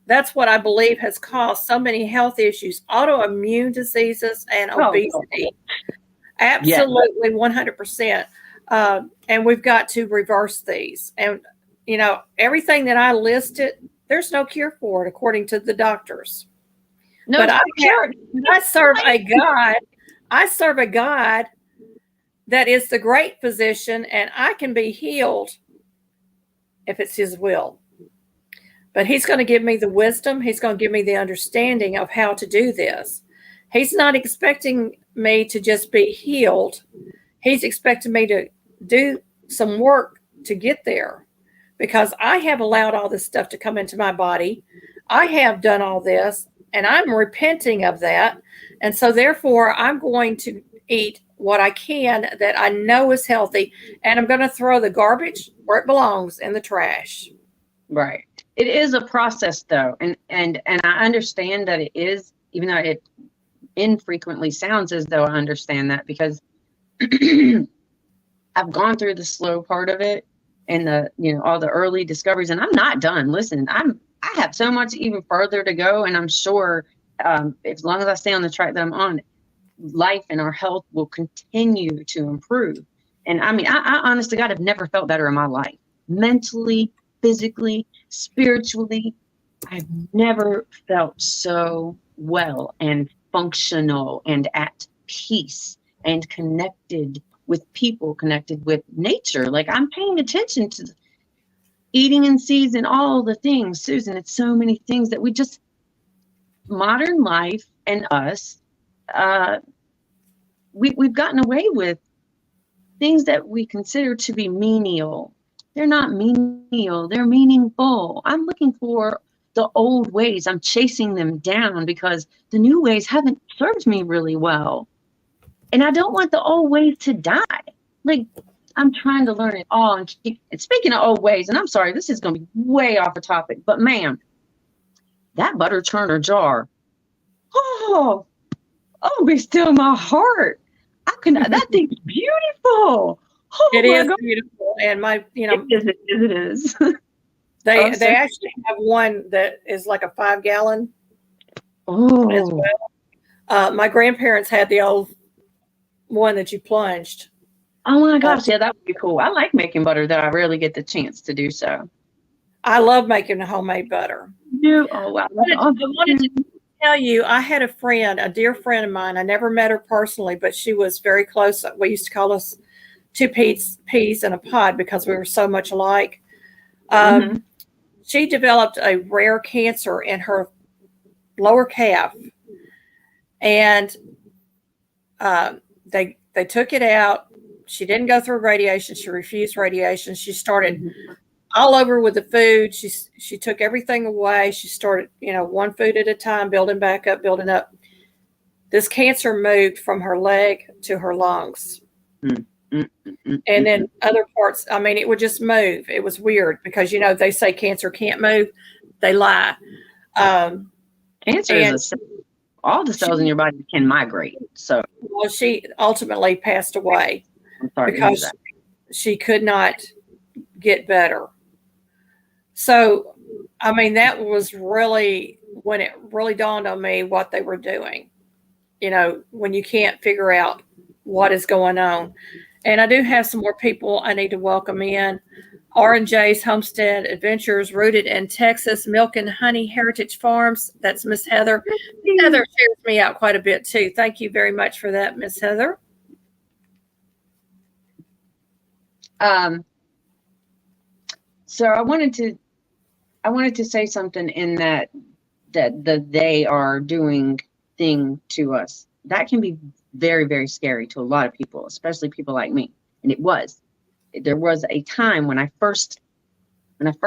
that's what I believe has caused so many health issues, autoimmune diseases, and obesity. Absolutely, 100%. And we've got to reverse these. And everything that I listed, there's no cure for it according to the doctors. No, but I serve a God. I serve a God that is the great physician, and I can be healed if it's his will. But he's going to give me the wisdom. He's going to give me the understanding of how to do this. He's not expecting me to just be healed. He's expecting me to do some work to get there, because I have allowed all this stuff to come into my body. I have done all this, and I'm repenting of that. And so therefore, I'm going to eat what I can that I know is healthy, and I'm going to throw the garbage where it belongs, in the trash. Right. It is a process, though, and I understand that it is, even though it infrequently sounds as though I understand that, because I've gone through the slow part of it and all the early discoveries, and I'm not done. Listen, I have so much even further to go, and I'm sure as long as I stay on the track that I'm on, life and our health will continue to improve. And I mean, I honest to God, have never felt better in my life, mentally, physically, spiritually. I've never felt so well and functional and at peace and connected with people, connected with nature. Like, I'm paying attention to eating in season, all the things, Susan. It's so many things that we just, modern life and us, we've gotten away with things that we consider to be menial. They're not menial, they're meaningful. I'm looking for the old ways. I'm chasing them down because the new ways haven't served me really well. And I don't want the old ways to die. Like, I'm trying to learn it all. And speaking of old ways, and I'm sorry, this is going to be way off the topic, but ma'am, that butter churner jar, oh, be still my heart. That thing's beautiful. Oh, it is beautiful. And it is. They actually have one that is like a 5-gallon as well. My grandparents had the old one that you plunged. Oh my gosh, yeah, that would be cool. I like making butter, though I rarely get the chance to do so. I love making homemade butter. Yeah. Oh wow. I wanted to tell you, I had a dear friend of mine. I never met her personally, but she was very close. We used to call us two peas in a pod because we were so much alike. She developed a rare cancer in her lower calf, and they took it out. She didn't go through radiation. She refused radiation. She started all over with the food. She took everything away. She started, one food at a time, building back up, building up. this cancer moved from her leg to her lungs. And then other parts, I mean, it would just move. It was weird because, you know, they say cancer can't move. They lie. Cancer is all the cells in your body can migrate. So, well, she ultimately passed away because she could not get better. So, I mean, that was really when it really dawned on me what they were doing. You know, when you can't figure out what is going on. And I do have some more people I need to welcome in. R&J's Homestead Adventures, rooted in Texas, Milk and Honey Heritage Farms. That's Miss Heather. Heather shares me out quite a bit too. Thank you very much for that, Miss Heather. So I wanted to say something in that they are doing thing to us. That can be very, very scary to a lot of people, especially people like me. And there was a time when I first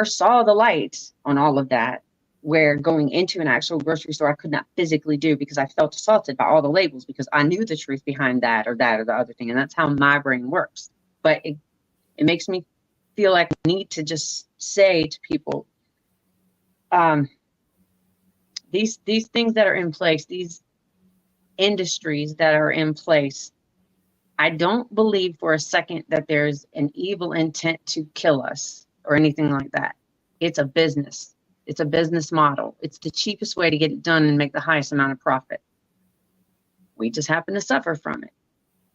saw the light on all of that, where going into an actual grocery store I could not physically do because I felt assaulted by all the labels because I knew the truth behind that or the other thing. And that's how my brain works. But it makes me feel like I need to just say to people, these things that are in place, these industries that are in place, I don't believe for a second that there's an evil intent to kill us or anything like that. It's a business. It's a business model. It's the cheapest way to get it done and make the highest amount of profit. We just happen to suffer from it.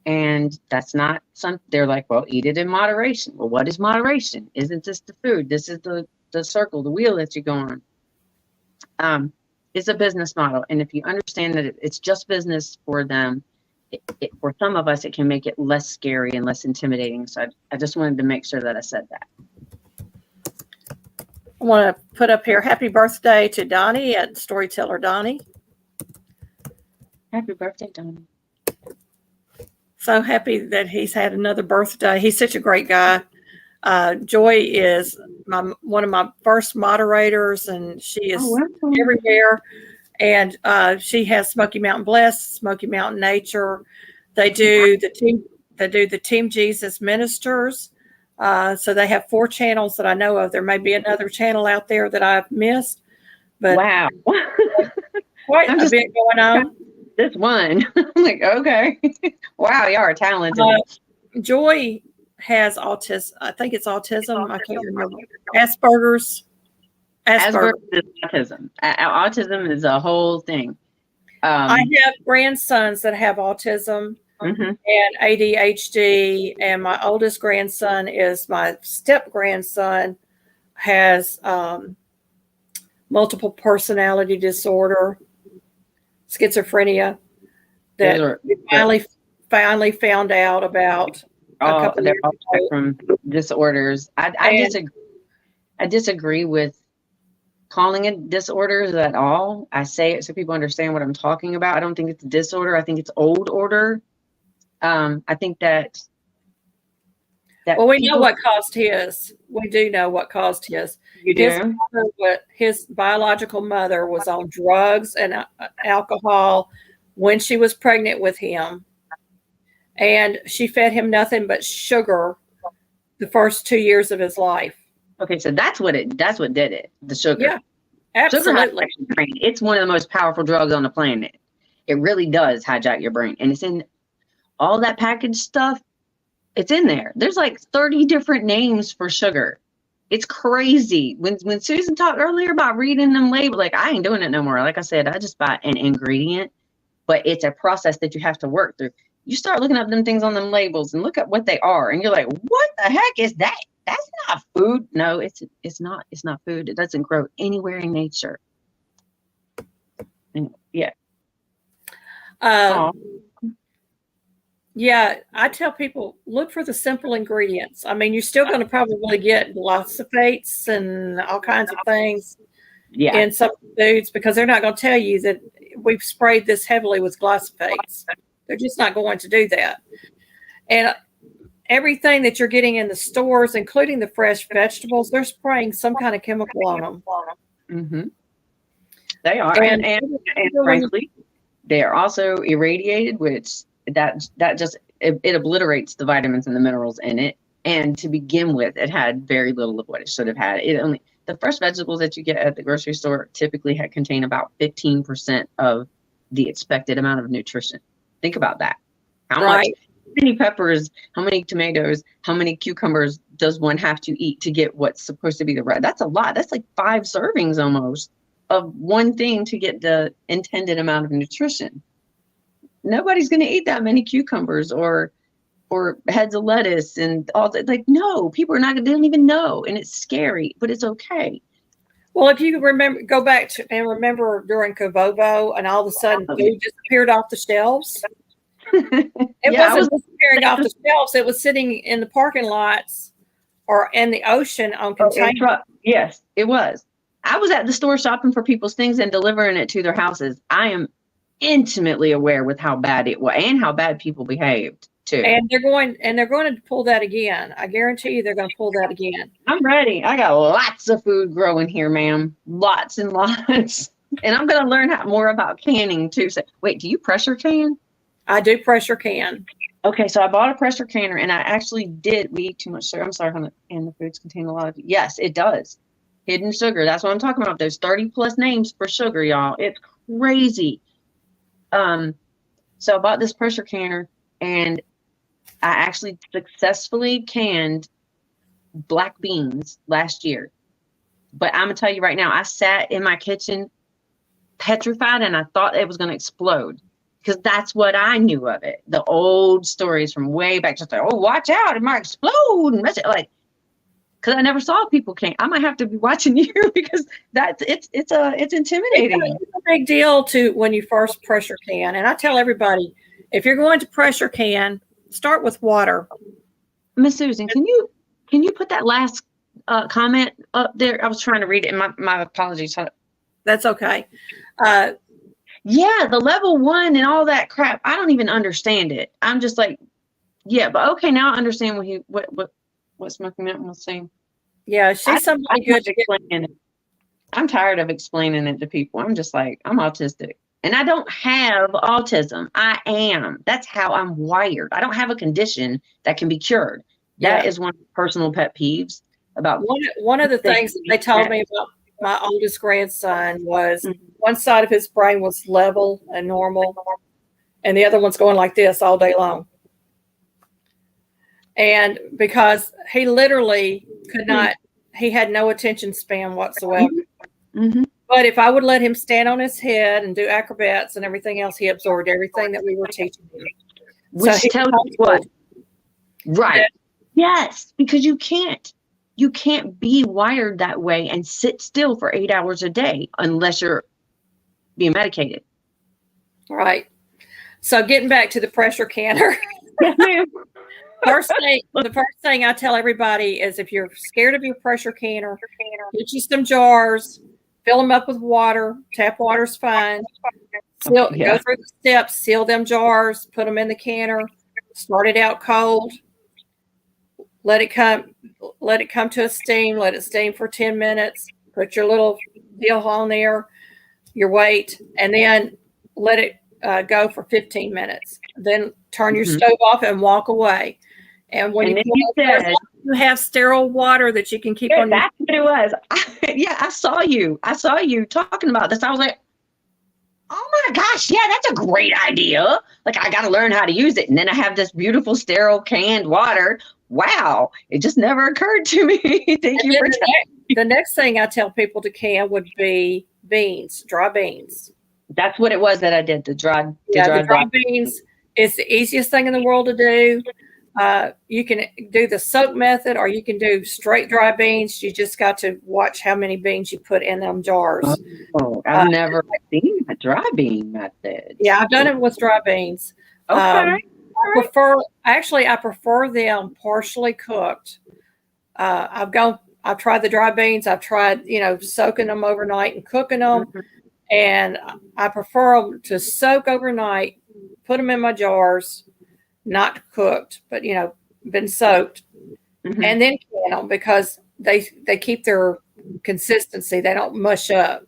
And that's not something they're like, well, eat it in moderation. Well, what is moderation? Isn't this the food? This is the circle, the wheel that you go on. It's a business model. And if you understand that it's just business for them, for some of us, it can make it less scary and less intimidating. So I just wanted to make sure that I said that. I want to put up here, happy birthday to Donnie at Storyteller Donnie. Happy birthday, Donnie. So happy that he's had another birthday. He's such a great guy. Joy is one of my first moderators, and she is everywhere. And she has Smoky Mountain Blessed, Smoky Mountain Nature. They do the Team Jesus Ministers. So they have 4 channels that I know of. There may be another channel out there that I've missed, but wow, quite a bit going on. This one, I'm like, okay, wow, y'all are talented. Joy has autism. I think it's autism. I can't remember. Asperger's. Asperger's is autism. Autism is a whole thing. I have grandsons that have autism and ADHD, and my oldest grandson is my step grandson has multiple personality disorder, schizophrenia, that we finally found out about. They're all from disorders. I disagree with calling it disorders at all. I say it so people understand what I'm talking about. I don't think it's a disorder. I think it's old order. I think that well, we know what caused his. We do know what caused his. You do? His biological mother was on drugs and alcohol when she was pregnant with him, and she fed him nothing but sugar the first 2 years of his life. Okay, so that's what did it. The sugar. Yeah, absolutely. It's one of the most powerful drugs on the planet. It really does hijack your brain, and it's in all that packaged stuff. It's in there. There's like 30 different names for sugar. It's crazy. When Susan talked earlier about reading them labels, like I ain't doing it no more. Like I said, I just buy an ingredient, but it's a process that you have to work through. You start looking up them things on them labels and look at what they are, and you're like, what the heck is that? That's not food. No, it's not. It's not food. It doesn't grow anywhere in nature. And, yeah. Yeah, I tell people, look for the simple ingredients. I mean, you're still going to probably get glyphosates and all kinds of things in some foods because they're not going to tell you that we've sprayed this heavily with glyphosates. They're just not going to do that. And everything that you're getting in the stores, including the fresh vegetables, they're spraying some kind of chemical on them. Mm-hmm. They are. And frankly, They are also irradiated, which that just it obliterates the vitamins and the minerals in it. And to begin with, it had very little of what it should have had. The fresh vegetables that you get at the grocery store typically contain about 15% of the expected amount of nutrition. Think about that. How many peppers, how many tomatoes, how many cucumbers does one have to eat to get what's supposed to be the right? That's a lot. That's like 5 servings almost of one thing to get the intended amount of nutrition. Nobody's going to eat that many cucumbers or heads of lettuce and all that. Like, no, people are not, they don't even know. And it's scary, but it's okay. Well, if you go back to and remember during Kobobo and all of a sudden food disappeared off the shelves. It wasn't disappearing off the shelves. It was sitting in the parking lots or in the ocean on containers. Yes, it was. I was at the store shopping for people's things and delivering it to their houses. I am intimately aware with how bad it was and how bad people behaved too. And they're going to pull that again. I guarantee you they're going to pull that again. I'm ready. I got lots of food growing here, ma'am. Lots and lots. And I'm going to learn more about canning too. So, wait, do you pressure can? I do pressure can. Okay, so I bought a pressure canner, and I actually did. We eat too much sugar. I'm sorry, and the foods contain a lot of. Yes, it does. Hidden sugar. That's what I'm talking about. There's 30+ names for sugar, y'all. It's crazy. So I bought this pressure canner, and I actually successfully canned black beans last year. But I'm gonna tell you right now, I sat in my kitchen petrified, and I thought it was gonna explode. Because that's what I knew of it. The old stories from way back, just like, oh, watch out, it might explode. And like, because I never saw people can. I might have to be watching you because it's intimidating. It's a big deal when you first pressure can. And I tell everybody, if you're going to pressure can, start with water. Miss Susan, can you put that last comment up there? I was trying to read it. My apologies. That's okay. Yeah, the level 1 and all that crap. I don't even understand it. I'm just like, yeah, but okay, now I understand what Smoky Mountain was saying. Yeah, she's somebody good to explain it. I'm tired of explaining it to people. I'm just like, I'm autistic. And I don't have autism. I am. That's how I'm wired. I don't have a condition that can be cured. That is one of the personal pet peeves about one of the things that they told me about my oldest grandson was one side of his brain was level and normal, and the other one's going like this all day long. And because he literally could not, he had no attention span whatsoever. Mm-hmm. But if I would let him stand on his head and do acrobats and everything else, he absorbed everything that we were teaching him. Which tells you what? Right. Yes, because you can't be wired that way and sit still for 8 hours a day unless you're being medicated. Right. So getting back to the pressure canner. The first thing I tell everybody is if you're scared of your pressure canner, get you some jars, fill them up with water. Tap water's fine. Go through the steps, seal them jars, put them in the canner, start it out cold. Let it come to a steam. Let it steam for 10 minutes. Put your little deal on there, your weight, and then let it go for 15 minutes. Then turn your stove off and walk away. And when you have sterile water that you can keep on. That's what it was. I saw you talking about this. I was like, oh my gosh, yeah, that's a great idea. Like, I got to learn how to use it. And then I have this beautiful sterile canned water. Wow. It just never occurred to me. Thank you for the next thing I tell people to can would be beans, dry beans. That's what it was that I did. The dry beans is the easiest thing in the world to do. You can do the soak method or you can do straight dry beans. You just got to watch how many beans you put in them jars. Oh, I've never seen a dry bean method. Yeah, I've done it with dry beans. Okay. I prefer them partially cooked. I've tried the dry beans. I've tried, soaking them overnight and cooking them. Mm-hmm. And I prefer them to soak overnight, put them in my jars, not cooked, but, been soaked, and then can them because they keep their consistency. They don't mush up.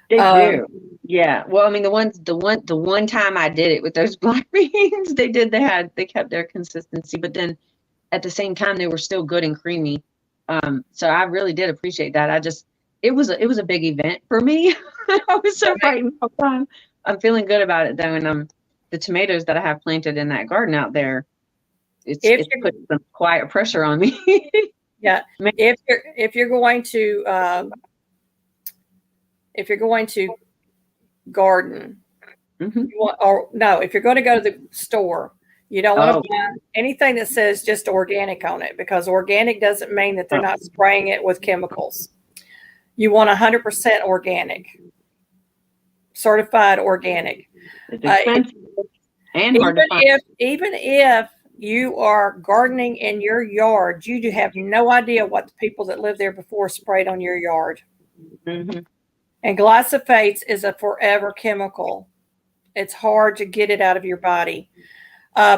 They do. Yeah. Well, I mean, the one time I did it with those black beans, they kept their consistency, but then at the same time, they were still good and creamy. So I really did appreciate that. It was a big event for me. I was so frightened all the time. I'm feeling good about it though. And, the tomatoes that I have planted in that garden out there, If it's you're, put some quiet pressure on me. yeah, if you're going to if you're going to garden, Mhm. if you're going to go to the store, you don't want Oh, to buy anything that says just organic on it, because organic doesn't mean that they're oh, not spraying it with chemicals. You want 100% organic, certified organic. it's If, expensive and hard to find. even if you are gardening in your yard, you do have no idea what the people that lived there before sprayed on your yard. Mhm. And glyphosates is a forever chemical. It's hard to get it out of your body.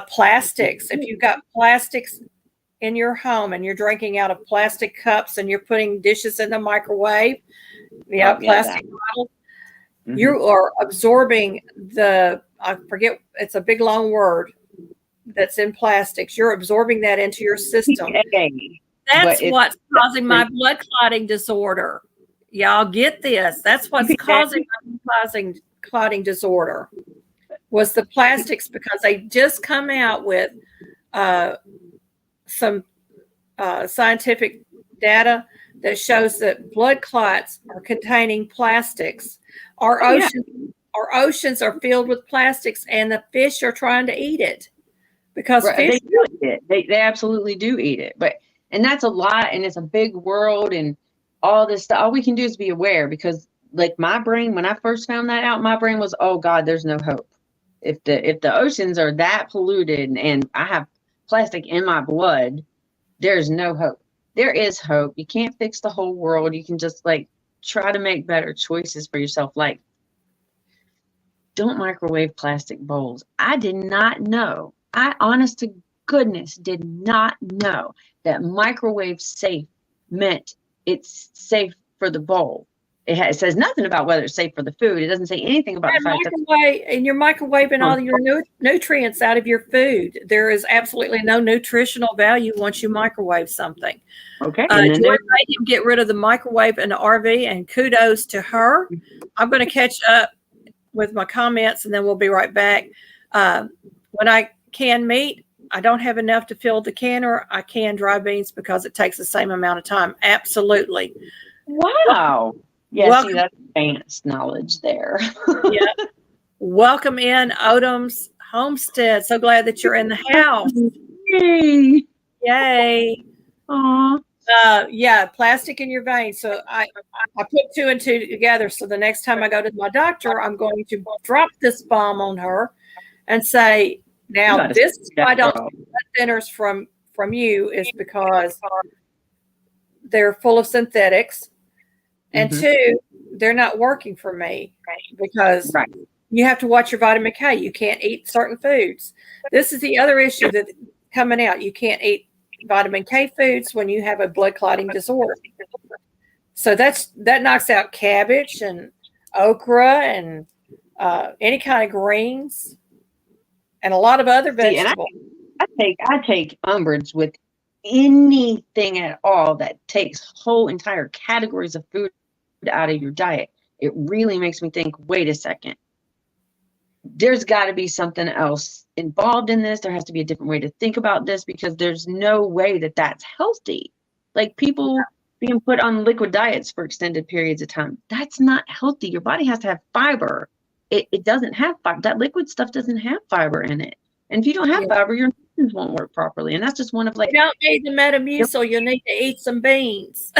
Plastics. If you've got plastics in your home and you're drinking out of plastic cups and you're putting dishes in the microwave, Oh, yeah, that. plastic bottles, Mhm. you are absorbing I forget, it's a big long word that's in plastics. You're absorbing that into your system. Okay. But That's it's what's causing my blood clotting disorder. Y'all get this. That's what's causing my clotting disorder was the plastics, because they just come out with some scientific data that shows that blood clots are containing plastics. Our oh yeah. oceans are filled with plastics, and the fish are trying to eat it because Right, fish. they do eat it. They absolutely do eat it. But and that's a lot, and it's a big world, and all this stuff. All we can do is be aware, because like my brain, when I first found that out, my brain was, oh God, there's no hope. If the oceans are that polluted and I have plastic in my blood, there's no hope. There is hope. You can't fix the whole world. You can just like try to make better choices for yourself. Like, don't microwave plastic bowls. I did not know. I, honest to goodness, did not know that microwave safe meant it's safe for the bowl. It says nothing about whether it's safe for the food. It doesn't say anything about the fact that And you're microwaving all your nutrients out of your food. There is absolutely no nutritional value once you microwave something. okay, and then Joy there's made him get rid of the microwave in the RV, and kudos to her. I'm going to catch up with my comments, and then we'll be right back. When I can meat, I don't have enough to fill the canner. I can dry beans because it takes the same amount of time. Absolutely. wow. Yeah, see, Welcome. that's advanced knowledge there. Yeah. Welcome in Odom's homestead. So glad that you're in the house. Yay. Yay. Aw. Yeah, plastic in your veins. So I put two and two together. So the next time I go to my doctor, I'm going to drop this bomb on her and say, now this is why I don't get blood thinners from you, is because they're full of synthetics. And two, they're not working for me because you have to watch your vitamin K. You can't eat certain foods. This is the other issue that's coming out. You can't eat vitamin K foods when you have a blood clotting disorder. So that knocks out cabbage and okra and any kind of greens and a lot of other vegetables. And I take umbrage with anything at all that takes whole entire categories of food out of your diet. It really makes me think, wait a second. There's got to be something else involved in this. There has to be a different way to think about this, because there's no way that that's healthy. Like people being put on liquid diets for extended periods of time, that's not healthy. Your body has to have fiber. It doesn't have fiber. That liquid stuff doesn't have fiber in it. And if you don't have fiber, your intestines won't work properly. And that's just one of like, you don't need the Metamucil. You need to eat some beans.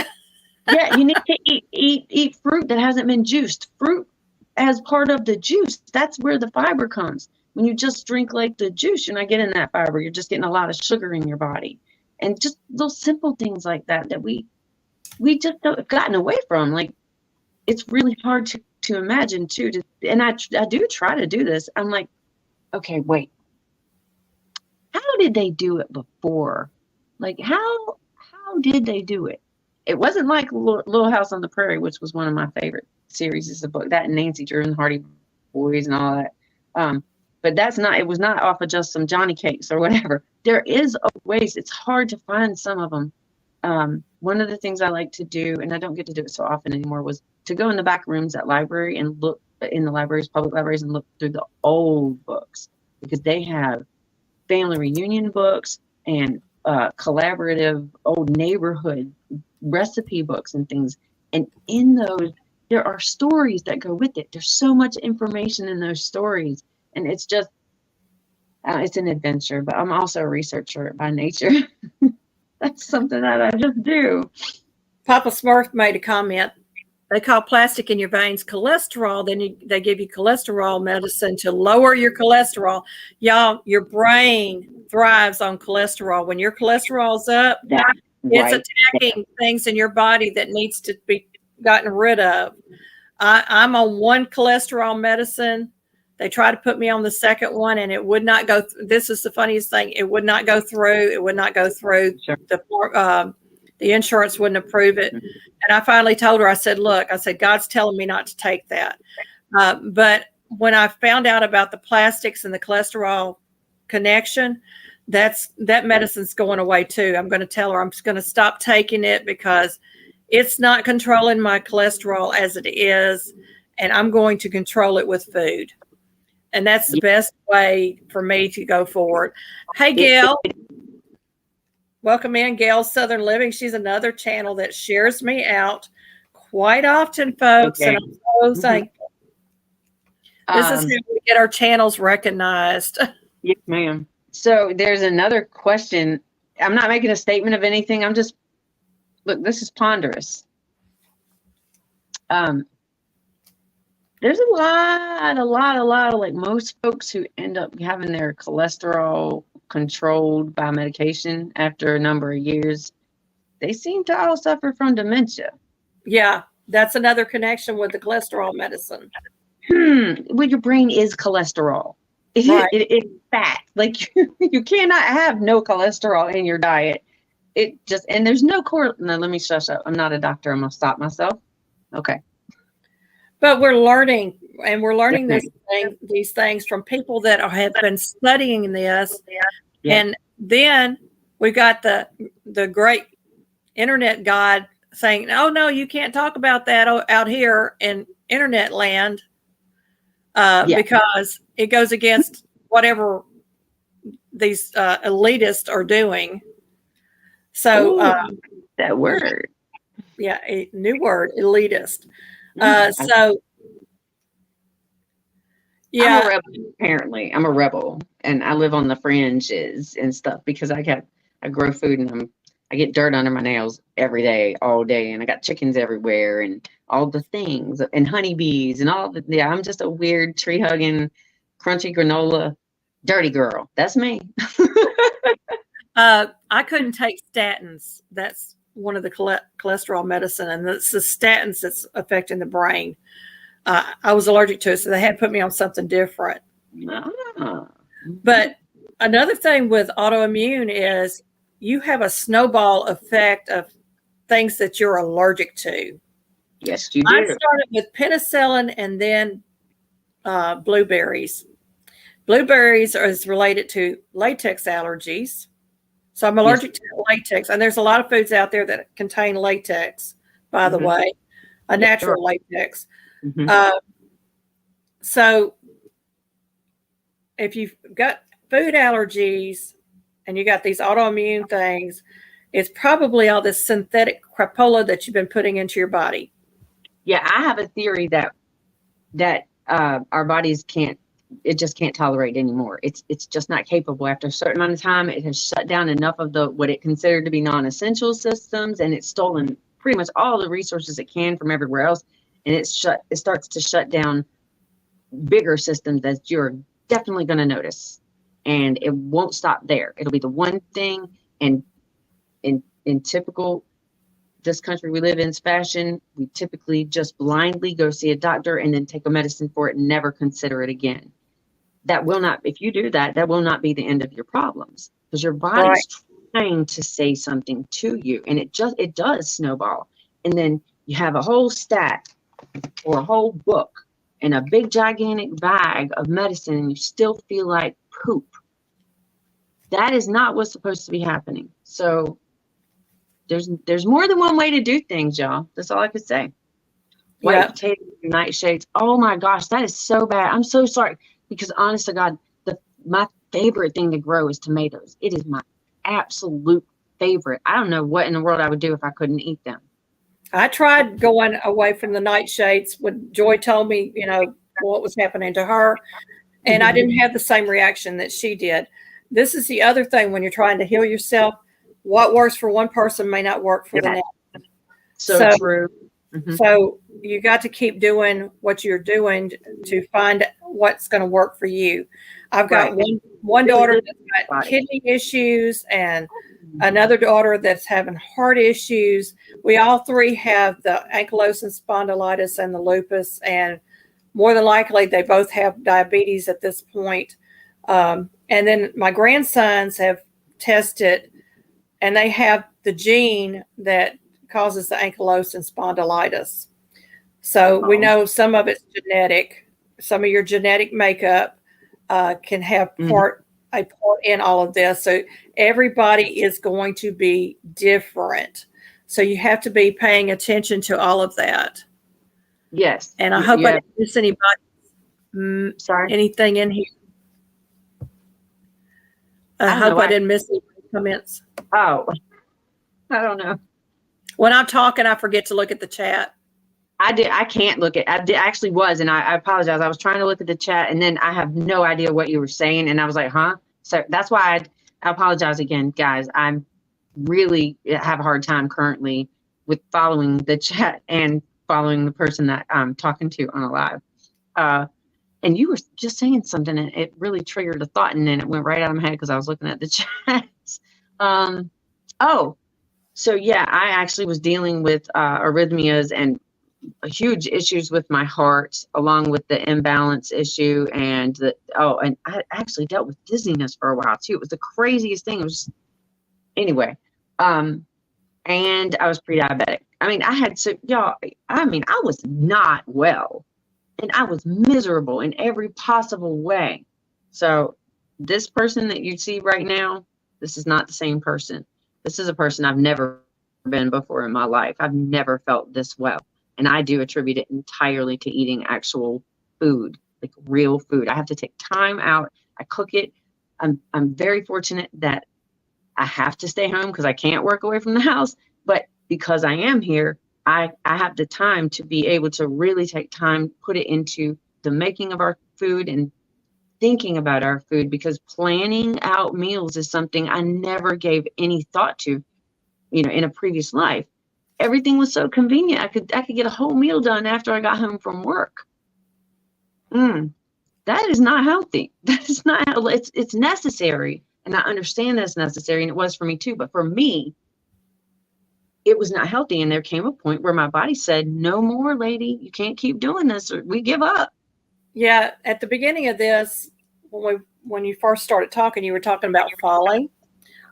yeah, you need to eat fruit that hasn't been juiced. Fruit as part of the juice, that's where the fiber comes. When you just drink like the juice, you're not getting that fiber. You're just getting a lot of sugar in your body. And just those simple things like that we just have gotten away from. Like, it's really hard to imagine too. And I do try to do this. I'm like, okay, wait. How did they do it before? Like, how did they do it? It wasn't like Little House on the Prairie, which was one of my favorite series of book, that and Nancy Drew and the Hardy Boys and all that. But it was not off of just some Johnny cakes or whatever. There is ways. It's hard to find some of them. One of the things I like to do, and I don't get to do it so often anymore, was to go in the back rooms at library and look in the libraries, public libraries, and look through the old books, because they have family reunion books and collaborative old neighborhood recipe books and things. And in those, there are stories that go with it. There's so much information in those stories. And it's just, it's an adventure, but I'm also a researcher by nature. That's something that I just do. Papa Smurf made a comment. They call plastic in your veins cholesterol. Then they give you cholesterol medicine to lower your cholesterol. Y'all, your brain thrives on cholesterol. When your cholesterol's up, it's attacking things in your body that needs to be gotten rid of. I'm on one cholesterol medicine. They tried to put me on the second one, and it would not go. This is the funniest thing. It would not go through. It would not go through. Sure. The insurance wouldn't approve it. And I finally told her, I said, look, I said, God's telling me not to take that. But when I found out about the plastics and the cholesterol connection, that medicine's going away too. I'm going to tell her I'm just going to stop taking it because it's not controlling my cholesterol as it is. And I'm going to control it with food. And that's the best way for me to go forward. Hey, Gail. Welcome in, Gail Southern Living. She's another channel that shares me out quite often, folks. Okay. And I'm so thankful. This is how we get our channels recognized. Yes, ma'am. So there's another question. I'm not making a statement of anything. I'm just, look, this is ponderous. There's a lot of, like, most folks who end up having their cholesterol controlled by medication after a number of years, they seem to all suffer from dementia. Yeah, that's another connection with the cholesterol medicine. Well, your brain is cholesterol. Right. It's fat. Like, you cannot have no cholesterol in your diet. It just, and there's no no, let me shush up. I'm not a doctor. I'm gonna stop myself. Okay. But we're learning, and we're learning these things from people that have been studying this. Yeah. And then we got the great internet god saying, "Oh no, you can't talk about that out here in internet land because it goes against whatever these elitists are doing." So that word, a new word, elitist. So yeah, I'm a rebel. Apparently, I'm a rebel, and I live on the fringes and stuff because I grow food, and I get dirt under my nails every day, all day, and I got chickens everywhere, and all the things, and honeybees, and all the. Yeah, I'm just a weird tree hugging, crunchy granola, dirty girl. That's me. I couldn't take statins. That's one of the cholesterol medicine, and it's the statins that's affecting the brain. I was allergic to it, so they had to put me on something different. But another thing with autoimmune is you have a snowball effect of things that you're allergic to. Yes, you do. I started with penicillin and then blueberries. Blueberries is related to latex allergies. So I'm allergic to latex. And there's a lot of foods out there that contain latex, by the way, a natural latex. So if you've got food allergies and you got these autoimmune things, it's probably all this synthetic crapola that you've been putting into your body. Yeah, I have a theory that our bodies just can't tolerate anymore. It's just not capable. After a certain amount of time, it has shut down enough of what it considered to be non-essential systems, and it's stolen pretty much all the resources it can from everywhere else. And it starts to shut down bigger systems that you're definitely going to notice. And it won't stop there. It'll be the one thing. And in typical this country we live in's fashion, we typically just blindly go see a doctor and then take a medicine for it and never consider it again. That will not, if you do that, that will not be the end of your problems, because your body's trying to say something to you, and it does snowball. And then you have a whole stack or a whole book in a big gigantic bag of medicine and you still feel like poop, that is not what's supposed to be happening. So there's more than one way to do things, y'all. That's all I could say. White potatoes, nightshades. Oh my gosh, that is so bad. I'm so sorry, because honest to God, my favorite thing to grow is tomatoes. It is my absolute favorite. I don't know what in the world I would do if I couldn't eat them. I tried going away from the nightshades when Joy told me, you know, what was happening to her, and I didn't have the same reaction that she did. This is the other thing when you're trying to heal yourself. What works for one person may not work for the next. So true. So you got to keep doing what you're doing to find what's going to work for you. I've got one daughter that's got kidney issues and another daughter that's having heart issues. We all three have the ankylosing spondylitis and the lupus, and more than likely they both have diabetes at this point. And then my grandsons have tested, and they have the gene that causes the ankylosing spondylitis. So we know some of it's genetic. Some of your genetic makeup can have a part in all of this. So everybody is going to be different. So you have to be paying attention to all of that. Yes. And I hope I didn't miss anybody. Anything in here. I hope I didn't miss any comments. Oh, I don't know. When I'm talking, I forget to look at the chat. I can't look at. I actually was, and I apologize. I was trying to look at the chat, and then I have no idea what you were saying, and I was like, huh? So that's why I apologize again, guys. I'm really have a hard time currently with following the chat and following the person that I'm talking to on a live. And you were just saying something, and it really triggered a thought, and then it went right out of my head because I was looking at the chat. So yeah, I actually was dealing with arrhythmias and huge issues with my heart, along with the imbalance issue, and and I actually dealt with dizziness for a while too. It was the craziest thing. It was anyway. And I was pre-diabetic. I mean, I was not well, and I was miserable in every possible way. So this person that you see right now, this is not the same person. This is a person I've never been before in my life. I've never felt this well. And I do attribute it entirely to eating actual food, like real food. I have to take time out. I cook it. I'm very fortunate that I have to stay home because I can't work away from the house. But because I am here, I have the time to be able to really take time, put it into the making of our food and thinking about our food, because planning out meals is something I never gave any thought to, in a previous life. Everything was so convenient. I could get a whole meal done after I got home from work. That is not healthy. That is not how it's necessary. And I understand that's necessary, and it was for me too. But for me, it was not healthy. And there came a point where my body said, no more, lady. You can't keep doing this, or we give up. Yeah. At the beginning of this, when you first started talking, you were talking about falling.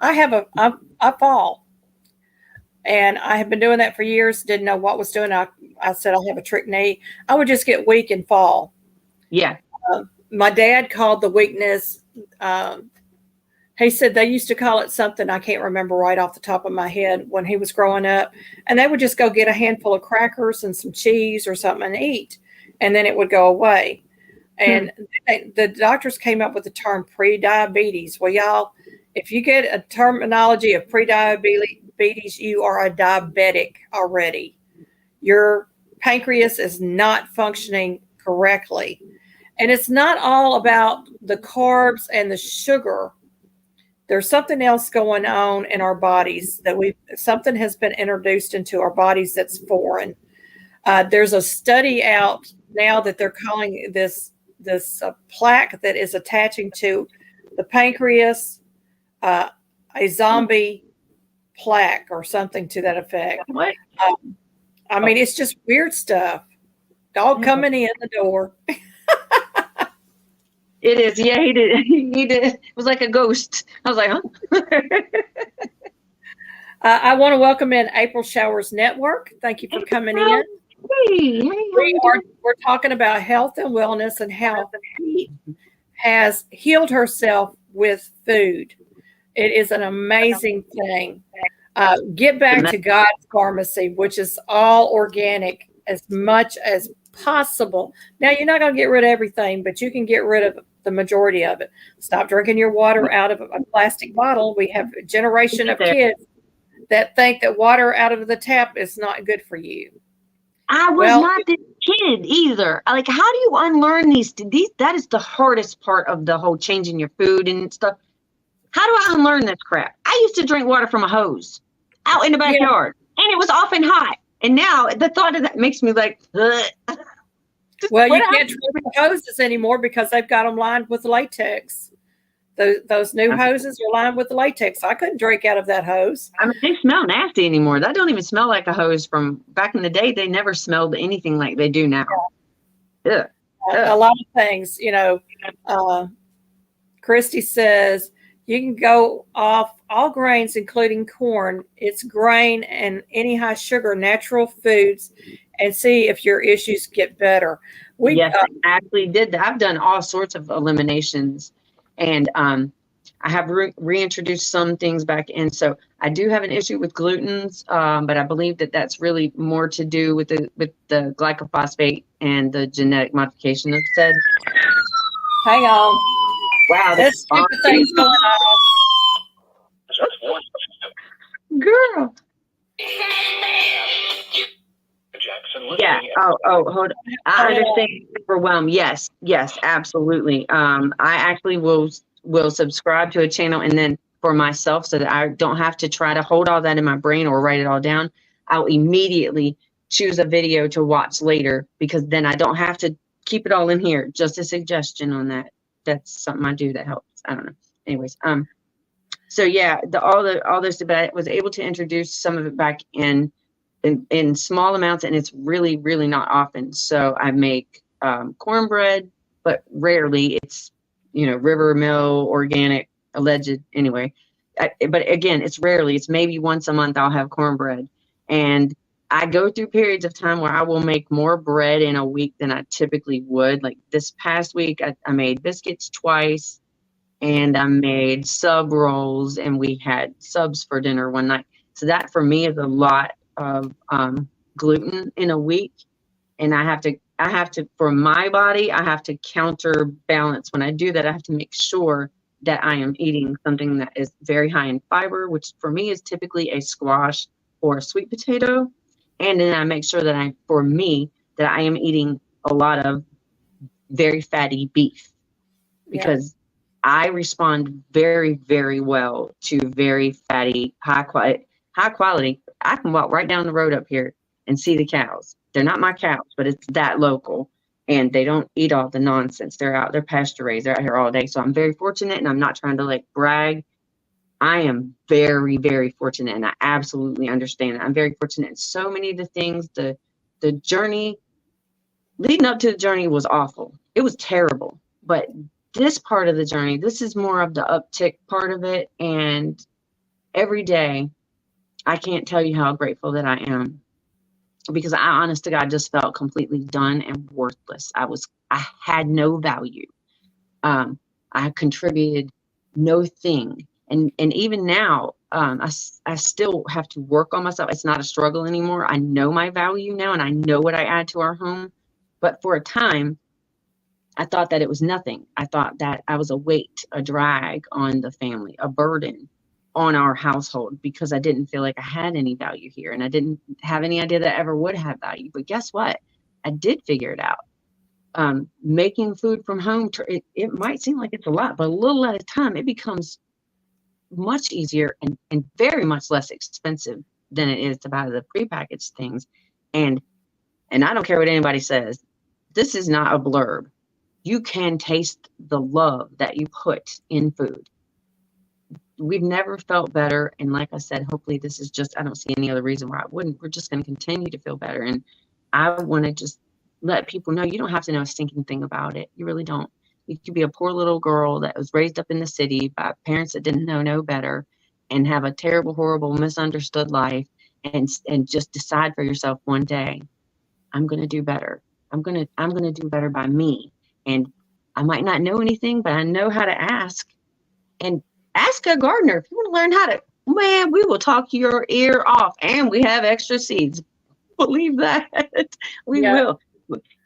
I fall. And I have been doing that for years. Didn't know what was doing. I said, I have a trick knee. I would just get weak and fall. Yeah. My dad called the weakness. He said they used to call it something I can't remember right off the top of my head when he was growing up. And they would just go get a handful of crackers and some cheese or something and eat. And then it would go away. And the doctors came up with the term pre-diabetes. Well, y'all, if you get a terminology of pre-diabetes, you are a diabetic already. Your pancreas is not functioning correctly. And it's not all about the carbs and the sugar. There's something else going on in our bodies something has been introduced into our bodies that's foreign. There's a study out now that they're calling this plaque that is attaching to the pancreas, a zombie plaque or something to that effect. What? I mean, it's just weird stuff. Dog coming in the door. It is. Yeah, he did. He did. It was like a ghost. I was like, huh? I want to welcome in April Showers Network. Thank you for coming in. Hey, how you doing? We're talking about health and wellness and how she has healed herself with food. It is an amazing thing. Get back to God's pharmacy, which is all organic as much as possible. Now, you're not going to get rid of everything, but you can get rid of the majority of it. Stop drinking your water out of a plastic bottle. We have a generation of kids that think that water out of the tap is not good for you. I was not this kid either. Like, how do you unlearn these? That is the hardest part of the whole changing your food and stuff. How do I unlearn this crap? I used to drink water from a hose out in the backyard, and it was often hot. And now the thought of that makes me like, ugh. Well, you can't drink hoses anymore because they've got them lined with latex. Those new hoses are lined with latex. I couldn't drink out of that hose. I mean, they smell nasty anymore. That don't even smell like a hose from back in the day. They never smelled anything like they do now. Yeah. A lot of things, Christy says, you can go off all grains, including corn. It's grain and any high sugar natural foods, and see if your issues get better. Yes, I actually did that. I've done all sorts of eliminations, and I have reintroduced some things back in. So I do have an issue with glutens, but I believe that that's really more to do with the glycophosphate and the genetic modification of said. Hang on. Wow, there's things going on. Girl. Yeah. Oh, hold on. I understand overwhelmed. Yes, absolutely. I actually will subscribe to a channel, and then for myself, so that I don't have to try to hold all that in my brain or write it all down. I'll immediately choose a video to watch later, because then I don't have to keep it all in here. Just a suggestion on that. That's something I do that helps. I don't know. Anyways, so yeah, all this, but I was able to introduce some of it back in small amounts, and it's really, really not often. So I make cornbread, but rarely. It's, river mill, organic, alleged anyway. But again, it's rarely. It's maybe once a month I'll have cornbread. And I go through periods of time where I will make more bread in a week than I typically would. Like this past week, I made biscuits twice, and I made sub rolls, and we had subs for dinner one night. So that for me is a lot of gluten in a week. And I have to, for my body, I have to counterbalance. When I do that, I have to make sure that I am eating something that is very high in fiber, which for me is typically a squash or a sweet potato. And then I make sure that I am eating a lot of very fatty beef, because I respond very, very well to very fatty, high quality. I can walk right down the road up here and see the cows. They're not my cows, but it's that local, and they don't eat all the nonsense. They're pasture raised. They're out here all day. So I'm very fortunate, and I'm not trying to brag. I am very, very fortunate, and I absolutely understand that. I'm very fortunate in so many of the things. The journey leading up to the journey was awful. It was terrible. But this part of the journey, this is more of the uptick part of it. And every day, I can't tell you how grateful that I am, because I, honest to God, just felt completely done and worthless. I had no value. I contributed no thing. And even now, I still have to work on myself. It's not a struggle anymore. I know my value now, and I know what I add to our home. But for a time, I thought that it was nothing. I thought that I was a weight, a drag on the family, a burden on our household, because I didn't feel like I had any value here, and I didn't have any idea that I ever would have value. But guess what? I did figure it out. Making food from home, it might seem like it's a lot, but a little at a time, it becomes much easier and very much less expensive than it is to buy the prepackaged things. And I don't care what anybody says. This is not a blurb. You can taste the love that you put in food. We've never felt better. And like I said, hopefully this is just, I don't see any other reason why I wouldn't. We're just going to continue to feel better. And I want to just let people know, you don't have to know a stinking thing about it. You really don't. You could be a poor little girl that was raised up in the city by parents that didn't know no better, and have a terrible, horrible, misunderstood life, and just decide for yourself one day, I'm going to do better. I'm going to do better by me. And I might not know anything, but I know how to ask. And ask a gardener. If you want to learn how to, man, we will talk your ear off. And we have extra seeds. Believe that. We will.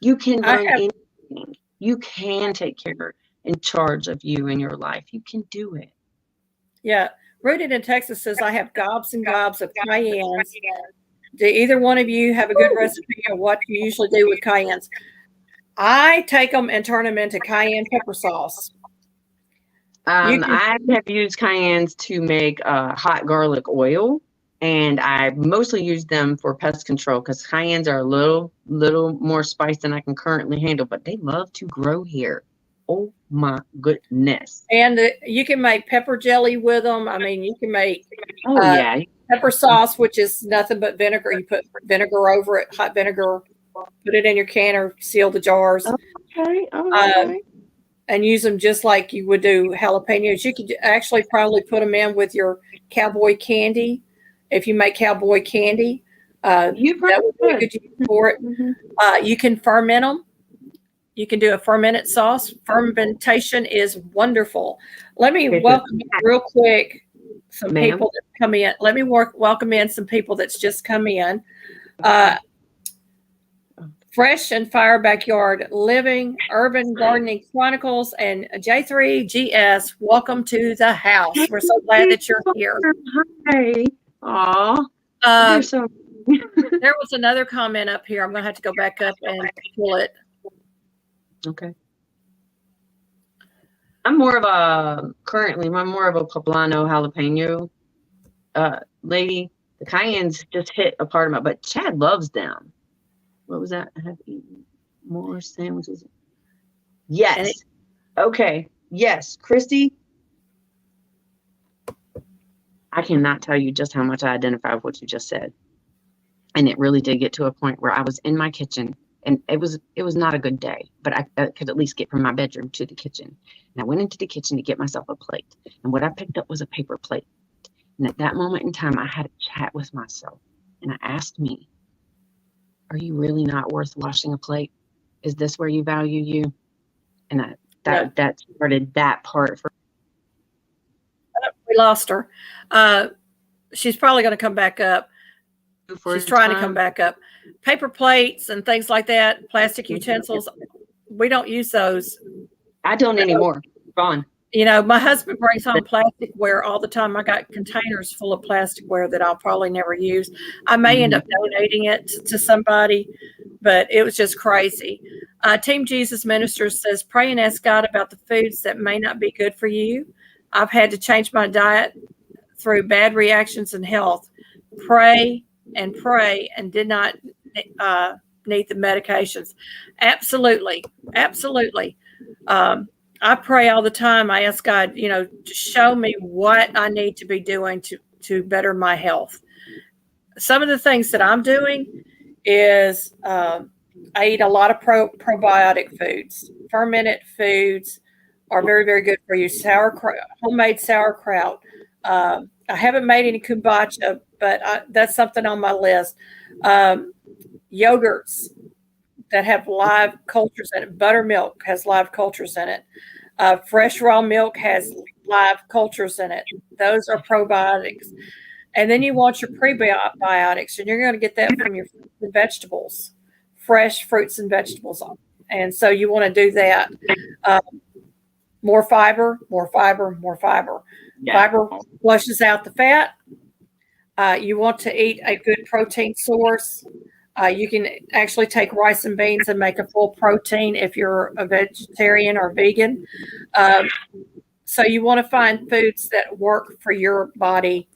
You can learn anything. You can take care in charge of you in your life. You can do it. Yeah. Rooted in Texas says, I have gobs and gobs of cayennes. Do either one of you have a good recipe of what you usually do with cayennes? I take them and turn them into cayenne pepper sauce. I have used cayennes to make hot garlic oil, and I mostly use them for pest control because cayennes are a little more spice than I can currently handle, but they love to grow here. Oh my goodness. And you can make pepper jelly with them. I mean, you can make pepper sauce, which is nothing but vinegar. You put vinegar over it, hot vinegar, put it in your canner, seal the jars. Okay. And use them just like you would do jalapenos. You could actually probably put them in with your cowboy candy. If you make cowboy candy, that would be a good use for it. Mm-hmm. You can ferment them. You can do a fermented sauce. Fermentation is wonderful. Let me welcome real quick some people that come in. Let me welcome in some people that's just come in. Fresh and Fire Backyard Living, Urban Gardening Chronicles, and J3GS. Welcome to the house. We're so glad that you're here. Hi. Aw. There was another comment up here. I'm going to have to go back up and pull it. Okay. I'm more of a poblano jalapeno lady. The cayennes just hit a part of my, but Chad loves them. What was that? I have eaten more sandwiches. Yes. Okay. Yes. Christy, I cannot tell you just how much I identify with what you just said. And it really did get to a point where I was in my kitchen, and it was not a good day, but I could at least get from my bedroom to the kitchen. And I went into the kitchen to get myself a plate. And what I picked up was a paper plate. And at that moment in time, I had a chat with myself. And I asked me, are you really not worth washing a plate? Is this where you value you? And that started that part for. We lost her. She's probably going to come back up. She's trying to come back up. Paper plates and things like that, plastic utensils, we don't use those. I don't anymore. Gone. You know, my husband brings home plasticware all the time. I got containers full of plasticware that I'll probably never use. I may end up donating it to somebody, but it was just crazy. Team Jesus Ministers says, pray and ask God about the foods that may not be good for you. I've had to change my diet through bad reactions and health. Pray and did not need the medications. Absolutely. I pray all the time. I ask God, to show me what I need to be doing to better my health. Some of the things that I'm doing is I eat a lot of probiotic foods. Fermented foods are very, very good for you. Homemade sauerkraut. I haven't made any kombucha, but that's something on my list. Yogurts that have live cultures in it. Buttermilk has live cultures in it. Fresh raw milk has live cultures in it. Those are probiotics. And then you want your prebiotics, and you're going to get that from your fruits and vegetables, fresh fruits and vegetables. And so you want to do that. More fiber. Yeah. Fiber flushes out the fat. You want to eat a good protein source. You can actually take rice and beans and make a full protein if you're a vegetarian or vegan. So you want to find foods that work for your body.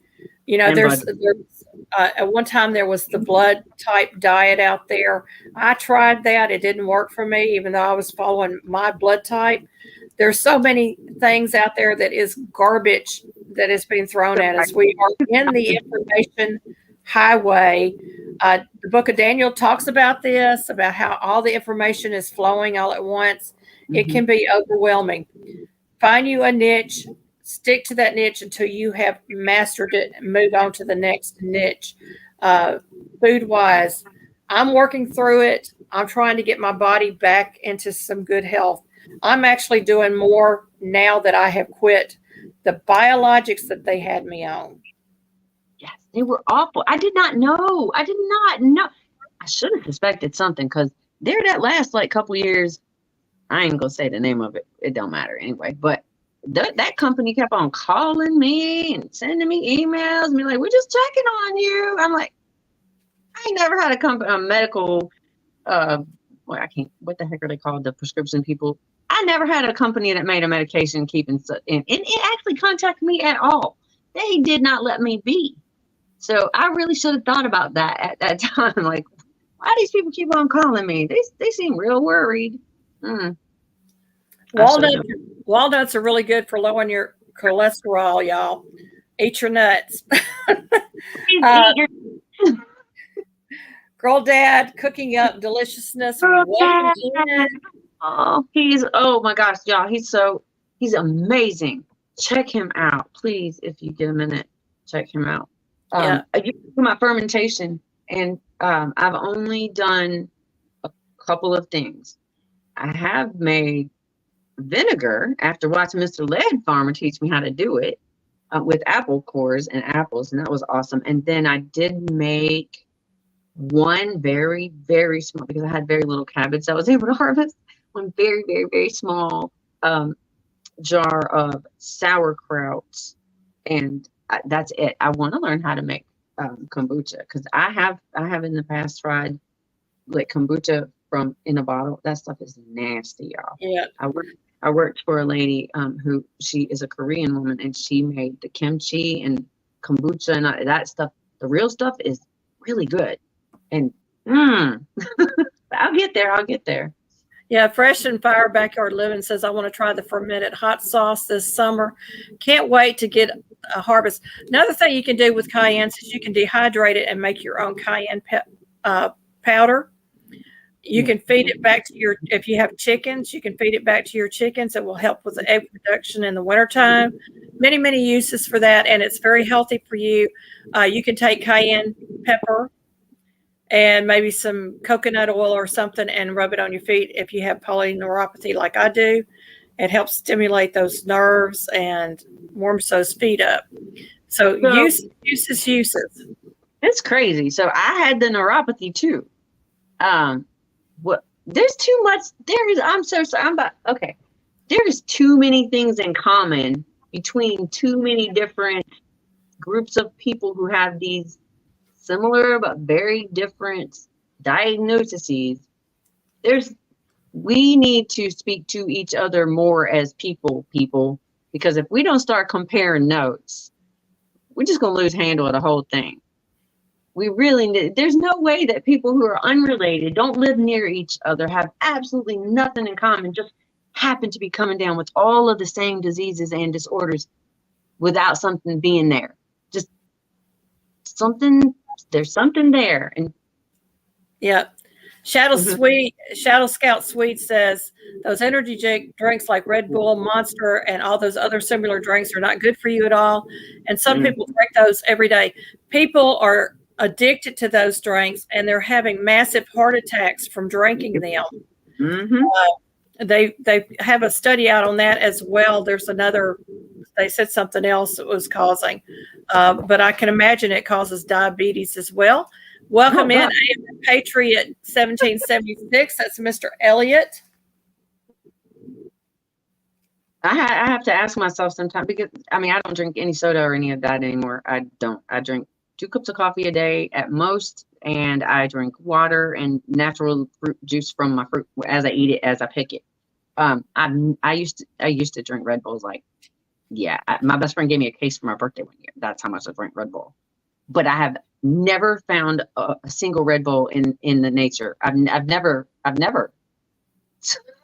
There's at one time there was the blood type diet out there. I tried that. It didn't work for me, even though I was following my blood type. There's so many things out there that is garbage that is being thrown at us. We are in the information highway. The book of Daniel talks about this, about how all the information is flowing all at once. It can be overwhelming. Find you a niche, stick to that niche until you have mastered it and move on to the next niche. Food wise, I'm working through it. I'm trying to get my body back into some good health. I'm actually doing more now that I have quit the biologics that they had me on. Yes, they were awful. I did not know. I did not know. I should have suspected something because they're that last like couple years. I ain't gonna say the name of it. It don't matter anyway. But that company kept on calling me and sending me emails and be like, "We're just checking on you." I'm like, I ain't never had a medical. Well, I can't. What the heck are they called? The prescription people. I never had a company that made a medication keeping and it actually contacted me at all. They did not let me be. So I really should have thought about that at that time. Like, why do these people keep on calling me? They seem real worried. Walnuts are really good for lowering your cholesterol, y'all. Eat your nuts. Girl Dad cooking up deliciousness. Oh my gosh, y'all. He's amazing. Check him out, please. If you get a minute, check him out. I do my fermentation, and I've only done a couple of things. I have made vinegar after watching Mr. Lead Farmer teach me how to do it with apple cores and apples, and that was awesome. And then I did make one very, very small, because I had very little cabbage I was able to harvest, one very, very, very small jar of sauerkraut, and that's it. I want to learn how to make kombucha, because I have in the past tried like kombucha from in a bottle. That stuff is nasty, y'all. Yeah. I worked for a lady who, she is a Korean woman, and she made the kimchi and kombucha and that stuff. The real stuff is really good. And I'll get there. Yeah, Fresh and Fire Backyard Living says, I want to try the fermented hot sauce this summer. Can't wait to get a harvest. Another thing you can do with cayenne is you can dehydrate it and make your own cayenne powder. You can feed it back to if you have chickens, you can feed it back to your chickens. It will help with the egg production in the wintertime. Many, many uses for that, and it's very healthy for you. You can take cayenne pepper and maybe some coconut oil or something and rub it on your feet if you have polyneuropathy like I do. It helps stimulate those nerves and warms those feet up. So uses. It's crazy. So I had the neuropathy too. There's too much. There's too many things in common between too many different groups of people who have these similar but very different diagnoses. We need to speak to each other more as people, because if we don't start comparing notes, we're just going to lose handle of the whole thing. There's no way that people who are unrelated, don't live near each other, have absolutely nothing in common, just happen to be coming down with all of the same diseases and disorders without something being there. Just there's something there. And yeah. Shadow Scout Sweet says those energy drinks like Red Bull, Monster, and all those other similar drinks are not good for you at all. And some people drink those every day. People are addicted to those drinks, and they're having massive heart attacks from drinking them. They have a study out on that as well. There's they said something else that was causing, but I can imagine it causes diabetes as well. Welcome in, Patriot 1776. That's Mr. Elliott. I have to ask myself sometimes, because I don't drink any soda or any of that anymore. I drink 2 cups of coffee a day at most, and I drink water and natural fruit juice from my fruit as I eat it, as I pick it. I used to drink Red Bulls my best friend gave me a case for my birthday one year. That's how much I drank Red Bull. But I have never found a single Red Bull in the nature. I've never.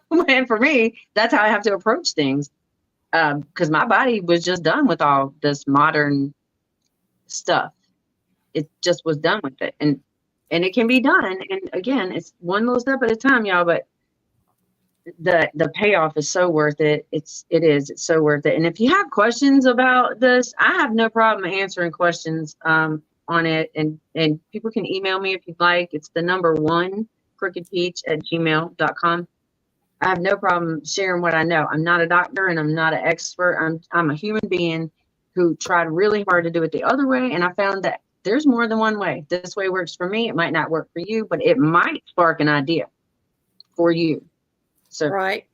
And for me, that's how I have to approach things, because my body was just done with all this modern stuff. It just was done with it, and it can be done. And again, it's one little step at a time, y'all. But the payoff is so worth it. It's so worth it. And if you have questions about this, I have no problem answering questions. on it, and people can email me if you'd like. It's the number 1 crookedpeach@gmail.com. I have no problem sharing what I know. I'm not a doctor and I'm not an expert. I'm a human being who tried really hard to do it the other way, and I found that there's more than one way. This way works for me. It might not work for you, but it might spark an idea for you. So right.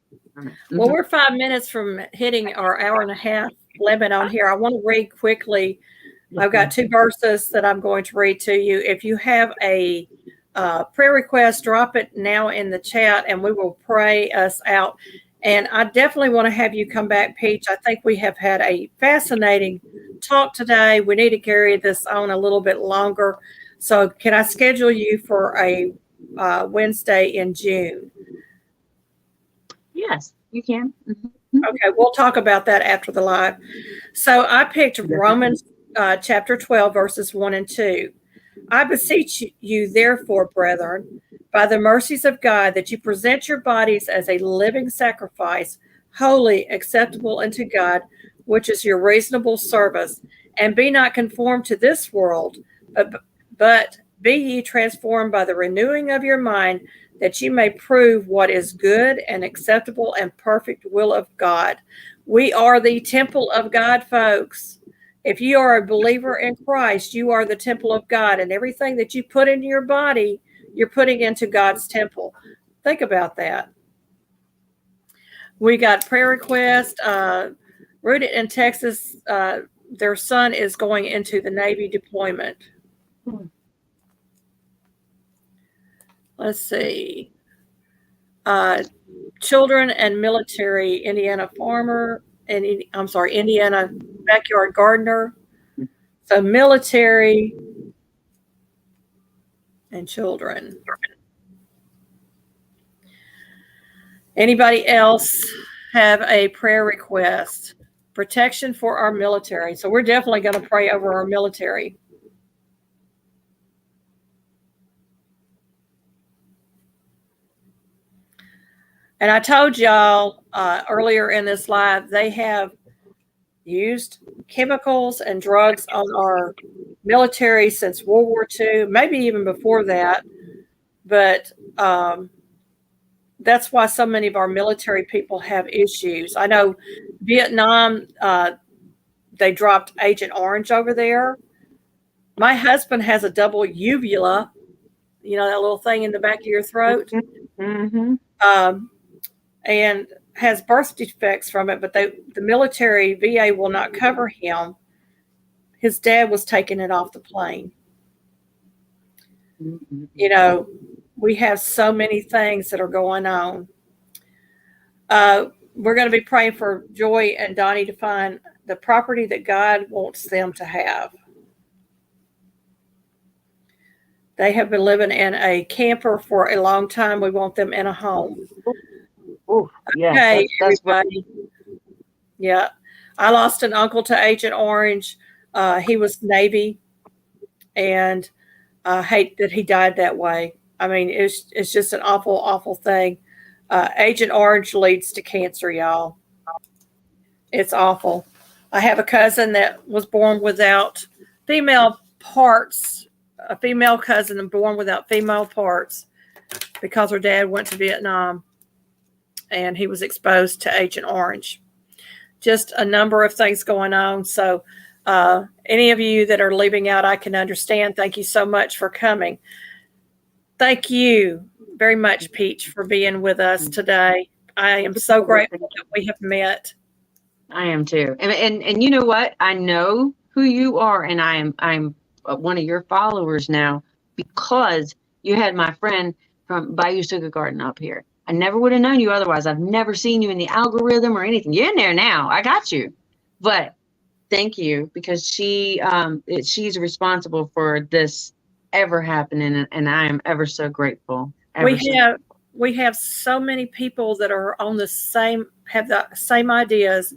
Well, we're 5 minutes from hitting our hour and a half limit on here. I want to read quickly. I've got 2 verses that I'm going to read to you. If you have a prayer request, drop it now in the chat and we will pray us out. And I definitely want to have you come back, Peach. I think we have had a fascinating talk today. We need to carry this on a little bit longer. So can I schedule you for a Wednesday in June? Yes, you can. Okay, we'll talk about that after the live. So I picked Romans chapter 12, verses 1 and 2. I beseech you, therefore, brethren, by the mercies of God, that you present your bodies as a living sacrifice, holy, acceptable unto God, which is your reasonable service. And be not conformed to this world, but be ye transformed by the renewing of your mind, that you may prove what is good and acceptable and perfect will of God. We are the temple of God, folks. If you are a believer in Christ, you are the temple of God, and everything that you put into your body, you're putting into God's temple. Think about that. We got prayer request. Rooted in Texas, their son is going into the Navy deployment. Let's see. Children and military, Indiana farmer, and Indiana backyard gardener. So military and children. Anybody else have a prayer request? Protection for our military. So we're definitely going to pray over our military. And I told y'all earlier in this live, they have used chemicals and drugs on our military since World War II, maybe even before that. But that's why so many of our military people have issues. I know Vietnam, they dropped Agent Orange over there. My husband has a double uvula, you know, that little thing in the back of your throat. Mm-hmm. And has birth defects from it, but the military VA will not cover him. His dad was taking it off the plane. Mm-hmm. You know, we have so many things that are going on. We're going to be praying for Joy and Donnie to find the property that God wants them to have. They have been living in a camper for a long time. We want them in a home. Oh, yeah. Okay, that's everybody. Yeah. I lost an uncle to Agent Orange. He was Navy, and I hate that he died that way. I mean, it's just an awful, awful thing. Agent Orange leads to cancer, y'all. It's awful. I have a cousin that was born without female parts, a female cousin and born without female parts because her dad went to Vietnam and he was exposed to Agent Orange. Just a number of things going on. So any of you that are leaving out, I can understand. Thank you so much for coming. Thank you very much, Peach, for being with us today. I am so grateful that we have met. I am too. And you know what? I know who you are, and I'm one of your followers now because you had my friend from Bayou Sugar Garden up here. I never would have known you otherwise. I've never seen you in the algorithm or anything. You're in there now. I got you. But thank you, because she's responsible for this ever happening, and I am ever so grateful. We have so many people that are on the same ideas.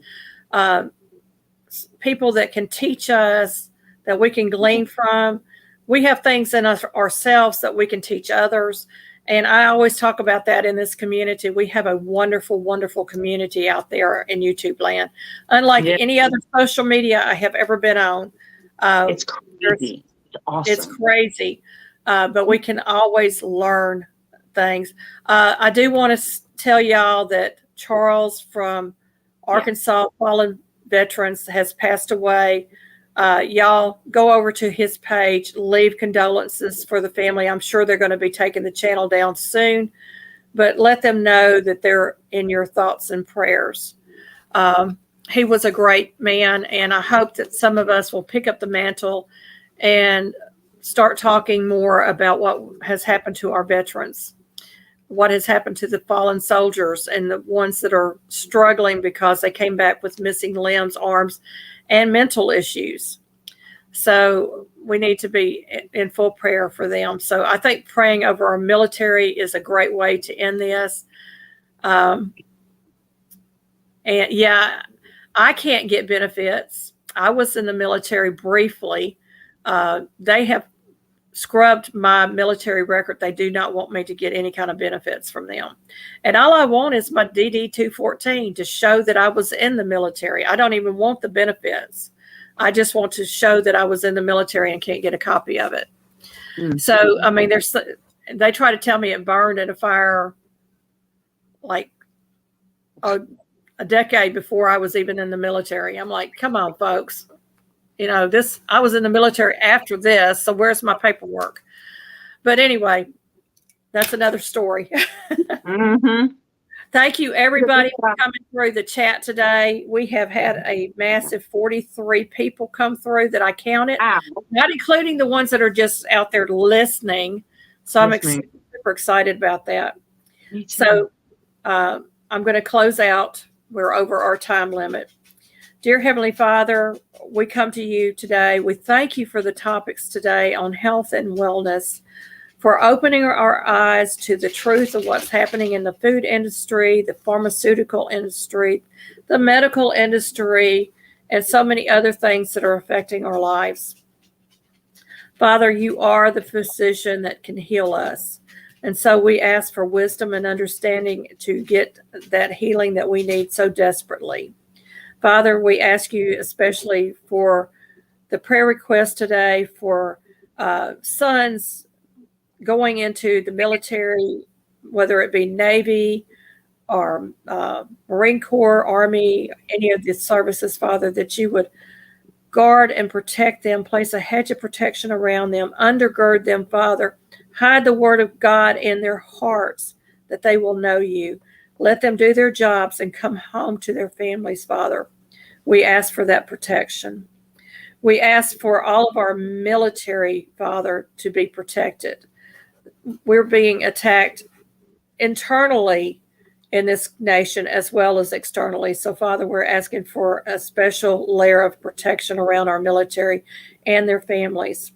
People that can teach us, that we can glean from. We have things in us ourselves that we can teach others. And I always talk about that in this community. We have a wonderful, wonderful community out there in YouTube land. Unlike any other social media I have ever been on. It's crazy. awesome. It's crazy, but we can always learn things. I do want to tell y'all that Charles from Arkansas Fallen Veterans has passed away. Y'all go over to his page, leave condolences for the family. I'm sure they're going to be taking the channel down soon, but let them know that they're in your thoughts and prayers. He was a great man, and I hope that some of us will pick up the mantle and start talking more about what has happened to our veterans, what has happened to the fallen soldiers and the ones that are struggling because they came back with missing limbs, arms, and mental issues. So we need to be in full prayer for them. So I think praying over our military is a great way to end this. And yeah, I can't get benefits. I was in the military briefly. They have scrubbed my military record. They do not want me to get any kind of benefits from them. And all I want is my DD-214 to show that I was in the military. I don't even want the benefits. I just want to show that I was in the military and can't get a copy of it. Mm-hmm. So, I mean, they try to tell me it burned in a fire like a decade before I was even in the military. I'm like, come on, folks. You know, I was in the military after this, so where's my paperwork? But anyway, that's another story. Mm-hmm. Thank you, everybody, for coming through the chat today. We have had a massive 43 people come through that I counted, not including the ones that are just out there listening. So I'm super excited about that. So I'm going to close out. We're over our time limit. Dear Heavenly Father, we come to you today. We thank you for the topics today on health and wellness, for opening our eyes to the truth of what's happening in the food industry, the pharmaceutical industry, the medical industry, and so many other things that are affecting our lives. Father, you are the physician that can heal us. And so we ask for wisdom and understanding to get that healing that we need so desperately. Father, we ask you especially for the prayer request today for sons going into the military, whether it be Navy or Marine Corps, Army, any of the services, Father, that you would guard and protect them, place a hedge of protection around them, undergird them, Father. Hide the word of God in their hearts that they will know you. Let them do their jobs and come home to their families, Father. We ask for that protection. We ask for all of our military, Father, to be protected. We're being attacked internally in this nation as well as externally. So, Father, we're asking for a special layer of protection around our military and their families.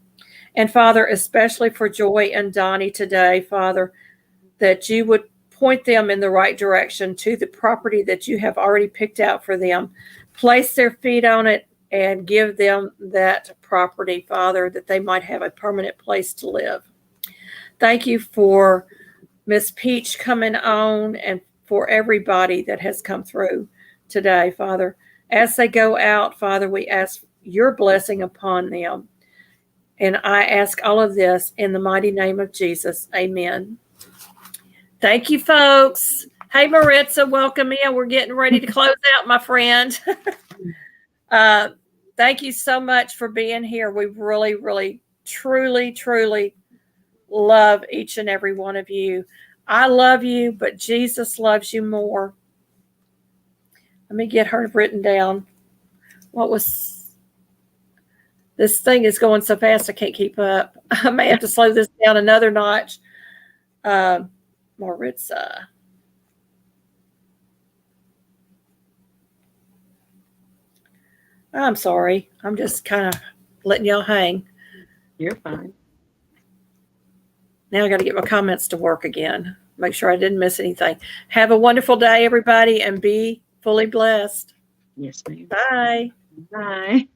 And, Father, especially for Joy and Donnie today, Father, that you would point them in the right direction to the property that you have already picked out for them. Place their feet on it and give them that property, Father, that they might have a permanent place to live. Thank you for Miss Peach coming on and for everybody that has come through today, Father. As they go out, Father, we ask your blessing upon them. And I ask all of this in the mighty name of Jesus. Amen. Thank you, folks. Hey, Maritza, welcome in. We're getting ready to close out, my friend. Thank you so much for being here. We really, really, truly, truly love each and every one of you. I love you, but Jesus loves you more. Let me get her written down. This thing is going so fast I can't keep up. I may have to slow this down another notch. Maritza. I'm sorry. I'm just kind of letting y'all hang. You're fine. Now I got to get my comments to work again. Make sure I didn't miss anything. Have a wonderful day, everybody, and be fully blessed. Yes, ma'am. Bye. Bye.